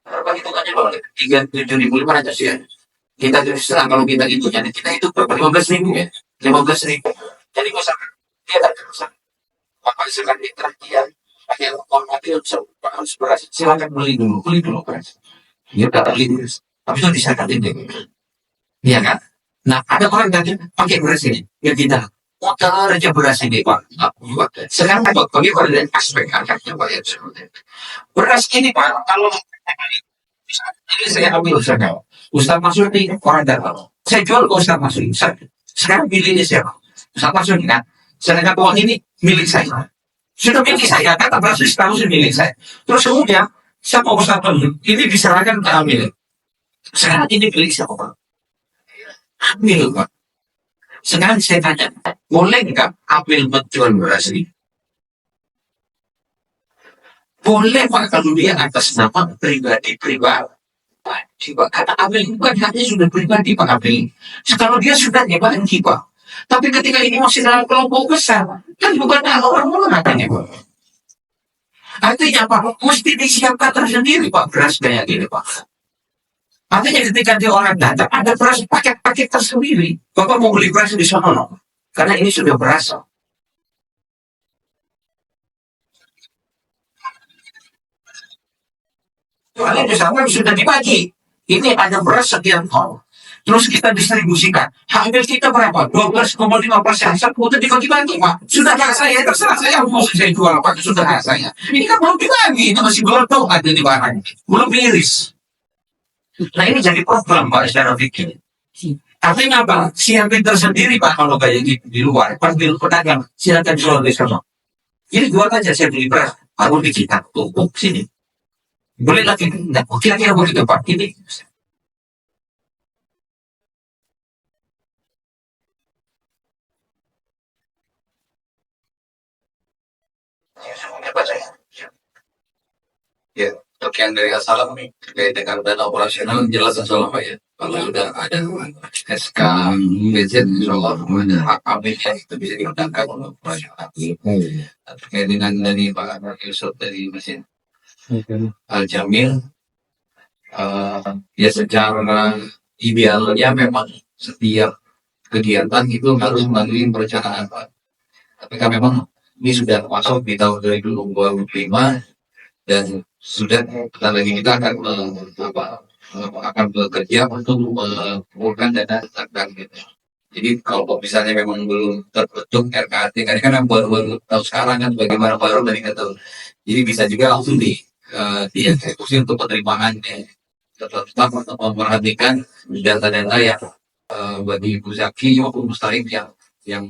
Berapa hitungannya kalau 37.500 ya. Kita terserah kalau kita itu jadi kita itu berapa 15.000 ya. 15.000. Jadi misalkan dia tak terusan. Maka misalkan di terakhir pakai mati harus beras. Silakan beli dulu beras. Dia udah beli beras. Tapi itu disangkat ini. Iya kan? Nah ada orang tadi pakai beras ini. Ya kita mutar aja beras ini Pak. Sekarang bagaimana dengan aspek angkatnya Pak ya. Beras ini Pak, kalau ini saya ambil Ustaz Masudi orang dalam. Saya jual ke Ustaz Masudi. Sekarang pilih ini siapa? Ustaz Masudi kan. Sedangkan uang ini milik saya. Sudah milik saya, kata beras tahu sudah milik saya. Terus kemudian siapa Ustaz Masudi? Ini diserahkan ke amil. Sekarang ini milik siapa Pak? Amil Pak. Sekarang saya tanya, boleh nggak ambil menjual beras ini? Boleh Pak kalau dia atas nama pribadi. Kata ambil bukan haknya sudah pribadi Pak ambil. Kalau dia sudah nyebangi Pak. Tapi ketika ini masih dalam kelompok besar, kan bukan orang katanya Pak. Artinya Pak, mesti disiapkan tersendiri Pak beras kayak gini Pak. Artinya ketika dia orang datang, ada beras paket-paket tersendiri. Bapak mau beli beras di sana, no? Karena ini sudah beras. Soalnya di sana sudah dibagi. Ini ada beras sekian ton. Terus kita distribusikan. Hampir kita berapa? 12,5%. Satu dibagi-bagi, Pak. Sudah hak saya, terserah saya mau saya jual, Pak. Sudah hak saya. Ini kan belum dibagi. Ini masih belum tahu ada di barang. Belum iris. Nah ini jadi problem Pak secara fikih. Artinya apa? Siapin tersendiri Pak kalau kayak gitu di luar. Pas di pedagang, silakan jual di sana. Ini jual aja saya beli beras. Baru di kita tumpuk sini. Boleh lagi enggak? Kira-kira begitu Pak. Ini apa saya? Ya, untuk yang dari Asalam nih terkait dengan dana operasional jelas Asalam Pak ya. Kalau sudah ada SK BZ insya Allah ada hak amilnya itu bisa digunakan untuk operasional. Terkait dengan dari Pak Yusuf dari mesin Al Jamil, ya secara idealnya memang setiap kegiatan itu harus melalui perencanaan Pak. Tapi kan memang ini sudah masuk di tahun 2025 dan sudah bentar lagi kita akan akan bekerja untuk mengumpulkan dana zakat gitu. Jadi kalau misalnya memang belum terbentuk RKT, karena kan baru tahu sekarang kan bagaimana baru dari nggak tahu. Jadi bisa juga langsung dieksekusi untuk penerimaannya. Tetap memperhatikan data-data yang bagi Muzaki maupun Mustahik yang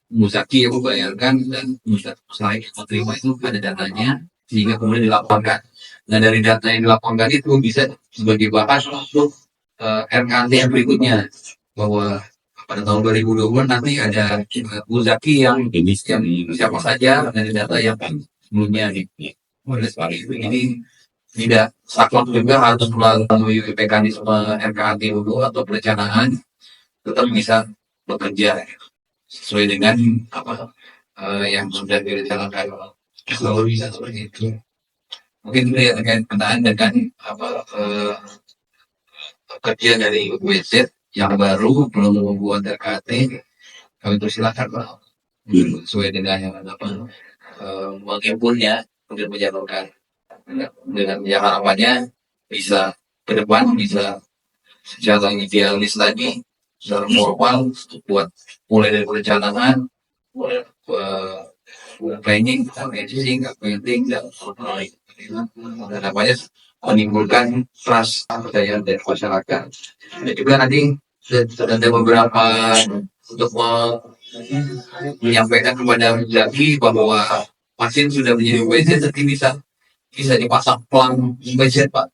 Muzaki yang membayarkan dan Mustahik menerima itu ada datanya sehingga kemudian dilaporkan. Nah dari data yang dilaporkan itu bisa sebagai bahan untuk RKT yang berikutnya bahwa pada tahun 2020 nanti ada Muzaki yang siapa saja dari data yang sebelumnya oleh sebab itu ini tidak saklek juga harus melalui mekanisme RKT dulu atau perencanaan tetap bisa bekerja sesuai dengan apa yang sudah direncanakan. Kalau bisa seperti itu, mungkin itu ya terkait pertanyaan dengan apa kerja dari WZ yang baru belum membuat RKT, kami persilakan Pak sesuai dengan yang apa menghimpunnya untuk menjalankan dengan yang harapannya bisa ke depan bisa secara idealis lagi secara formal buat mulai dari perencanaan planning, organizing, building dan harapannya menimbulkan trust kepercayaan dari masyarakat. Dan juga nanti ada beberapa untuk menyampaikan kepada Zaki bahwa pasien sudah menjadi WZ jadi bisa dipasang pelang WZ Pak.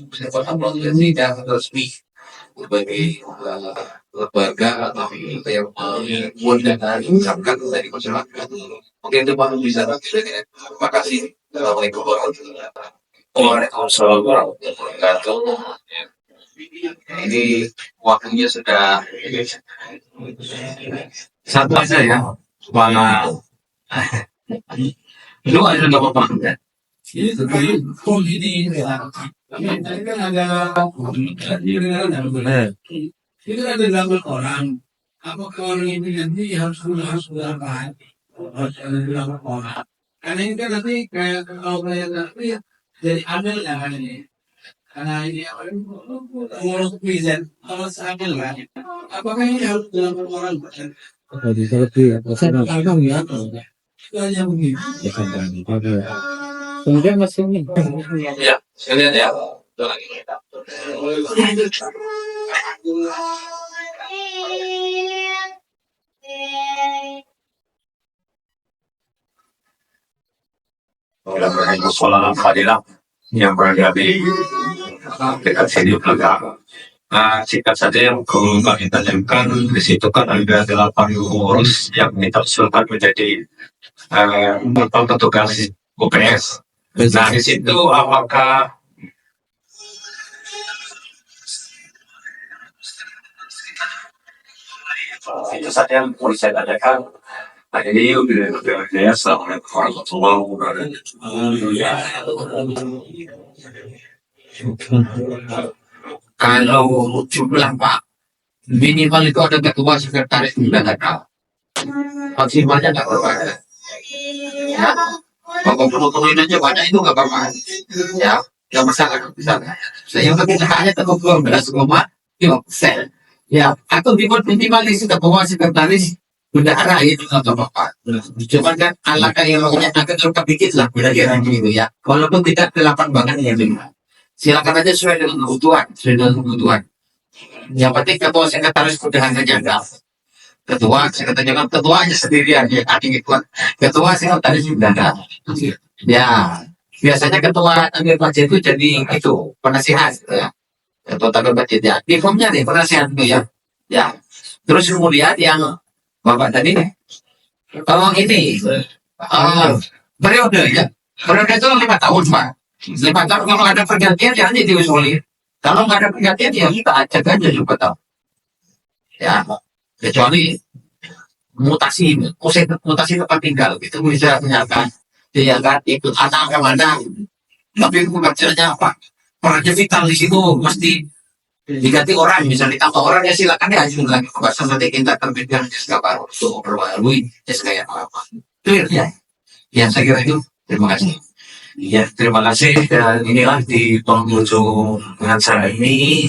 Bisa pasang pelang WZ yang resmi sebagai lembaga atau yang menggunakan zakat dari masyarakat. Mungkin itu Pak bisa. Terima kasih. Assalamualaikum warahmatullahi wabarakatuh. Waalaikumsalam warahmatullahi wabarakatuh. Ini waktunya sudah satu aja ya. Mana lu ada apa-apa enggak? Ini kan ada 8 orang. Apakah orang ini nanti harus berapa? Harus ada 8 orang. Karena ini kan nanti kayak kalau kayak nanti jadi ambil ya kan ini. Karena ini ngurus present kalau ambil kan. Apakah ini harus 8 orang? Jadi seperti saya tahu ya. Itu aja begini. Kemudian masih ini. Ya, saya lihat ya. Sholat Fadilah yang berada di dekat sini belakang. Nah, singkat saja yang perlu kami tanyakan di situ kan ada 8 pengurus yang ditafsirkan menjadi petugas UPS. Nah, di situ apakah itu saja yang perlu saya tanyakan. Nah, jadi Assalamualaikum warahmatullahi wabarakatuh. Kalau jumlah Pak minimal itu ada ketua sekretaris juga ada. Maksimalnya nggak berapa. Ya, kalau perlu aja banyak itu nggak apa-apa. Ya, nggak masalah. Saya bagi hanya terkumpul 12,5%. Ya, atau minimal di situ ketua sekretaris bendahara itu nggak apa-apa. Cuman kan ala kairnya agak lengkap dikit lah kira-kira gitu ya. Walaupun tidak 8 banget ya. Silakan aja sesuai dengan kebutuhan, Yang penting ketua sekretaris udah terjaga. Ketua sekretaris jaga, ketuanya sendirian ya ketua sekretaris sudah ada. Ya, biasanya ketua tanggal budget itu jadi itu penasihat ya. Ketua tanggal budget ya. Di formnya nih penasihat itu ya. Ya. Terus kemudian yang Bapak tadi nih, kalau ini periode ya. Periode itu 5 tahun Pak. 5 tahun kalau ada pergantian ya hanya diusulin. Kalau nggak ada pergantian ya kita acak aja 5 tahun. Ya, kecuali mutasi tempat tinggal itu bisa ternyata dia nggak ikut anak kemana. Tapi kerjanya apa? Perannya vital di situ mesti diganti orang, misalnya ditambah orang ya silakan ya ajukan lagi pembahasan nanti kita terbitkan SK baru untuk perbarui SK yang apa. Clear ya? Ya saya kira itu. Terima kasih. Ya, terima kasih. Dan inilah di penghujung acara ini.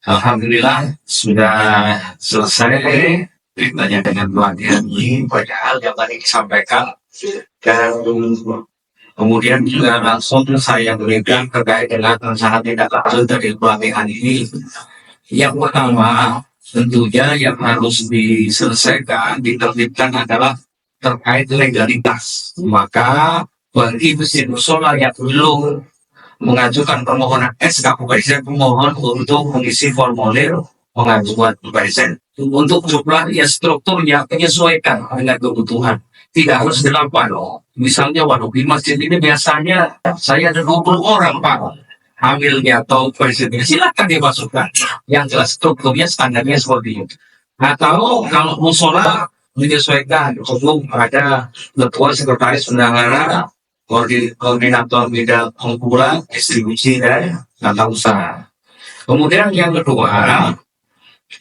Alhamdulillah sudah selesai ceritanya dengan pelatihan ini. Banyak hal yang tadi disampaikan. Dan kemudian juga langsung saya berikan terkait dengan rencana tindak lanjut dari pelatihan ini. Yang pertama, tentunya yang harus diselesaikan, ditertibkan adalah terkait legalitas. Maka bagi mesin musola yang belum mengajukan permohonan SK PPZ pemohon untuk mengisi formulir pengajuan PPZ untuk jumlah ya strukturnya menyesuaikan dengan kebutuhan. Tidak harus 8 loh. Misalnya waduh di masjid ini biasanya saya ada 20 orang Pak hamilnya atau PPZ-nya silakan dimasukkan. Yang jelas strukturnya standarnya seperti itu. Atau kalau musola menyesuaikan hukum ada ketua sekretaris bendahara koordinator bidang pengumpulan distribusi dan tata usaha. Kemudian yang kedua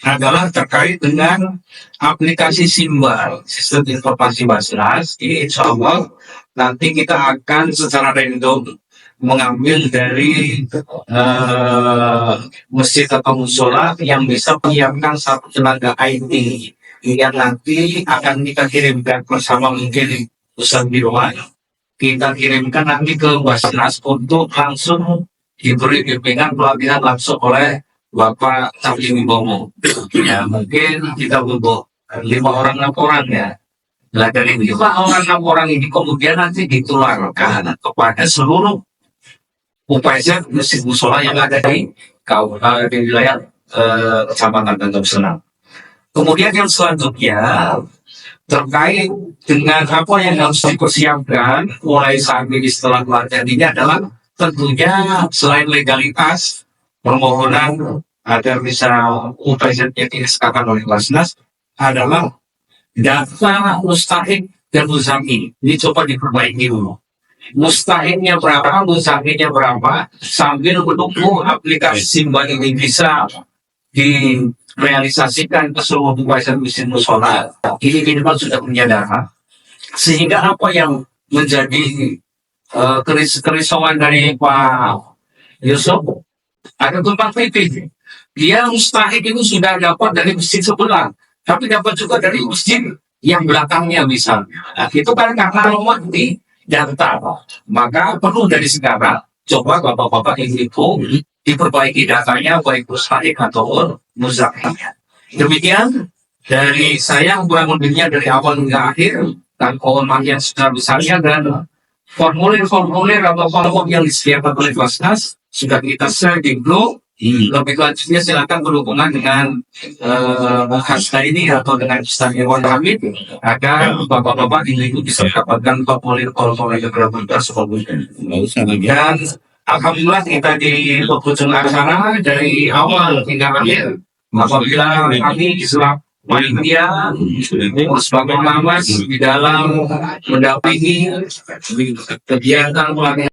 adalah terkait dengan aplikasi simbol sistem informasi Basnas. Ini insya Allah nanti kita akan secara random mengambil dari masjid atau musola yang bisa menyiapkan satu tenaga IT yang nanti akan kita kirimkan bersama mungkin Ustaz Birwan. Kita kirimkan nanti ke Basnas untuk langsung diberi bimbingan pelatihan langsung oleh Bapak Sabdi Wibowo. Ya mungkin kita butuh 5 orang 6 orang ya. Nah dari 5 orang 6 orang ini kemudian nanti ditularkan kepada seluruh UPZ mesin musola yang ada di wilayah Kecamatan Tanjung Senang. Kemudian yang selanjutnya terkait dengan apa yang harus dipersiapkan mulai saat ini setelah pelatihan ini adalah tentunya selain legalitas permohonan agar bisa UPZ-nya disahkan oleh Basnas adalah data mustahik dan muzaki. Ini coba diperbaiki dulu. Mustahiknya berapa, muzakinya berapa, sambil menunggu aplikasi simbol ini bisa direalisasikan ke seluruh UPZ mesin musola. Ini minimal sudah punya data. Sehingga apa yang menjadi kerisauan dari Pak Yusuf ada tumpang tindih. Dia mustahik itu sudah dapat dari masjid sebelah, tapi dapat juga dari masjid yang belakangnya misalnya. Nah, itu kan karena nomor di data. Maka perlu dari sekarang coba bapak-bapak ibu diperbaiki datanya baik mustahik atau muzaknya. Demikian dari saya kurang lebihnya dari awal hingga akhir dan kewenangan yang besar-besarnya dan formulir atau form yang disediakan oleh Basnas sudah kita share di blog. Lebih lanjutnya silakan berhubungan dengan Hasna ini atau dengan Ustaz Irwan Hamid agar bapak-bapak ini bisa mendapatkan formulir yang berkualitas. Dan alhamdulillah kita di penghujung acara dari awal hingga akhir. Apabila kami Islam Panitia sebagai pengawas di dalam mendampingi kegiatan pelatihan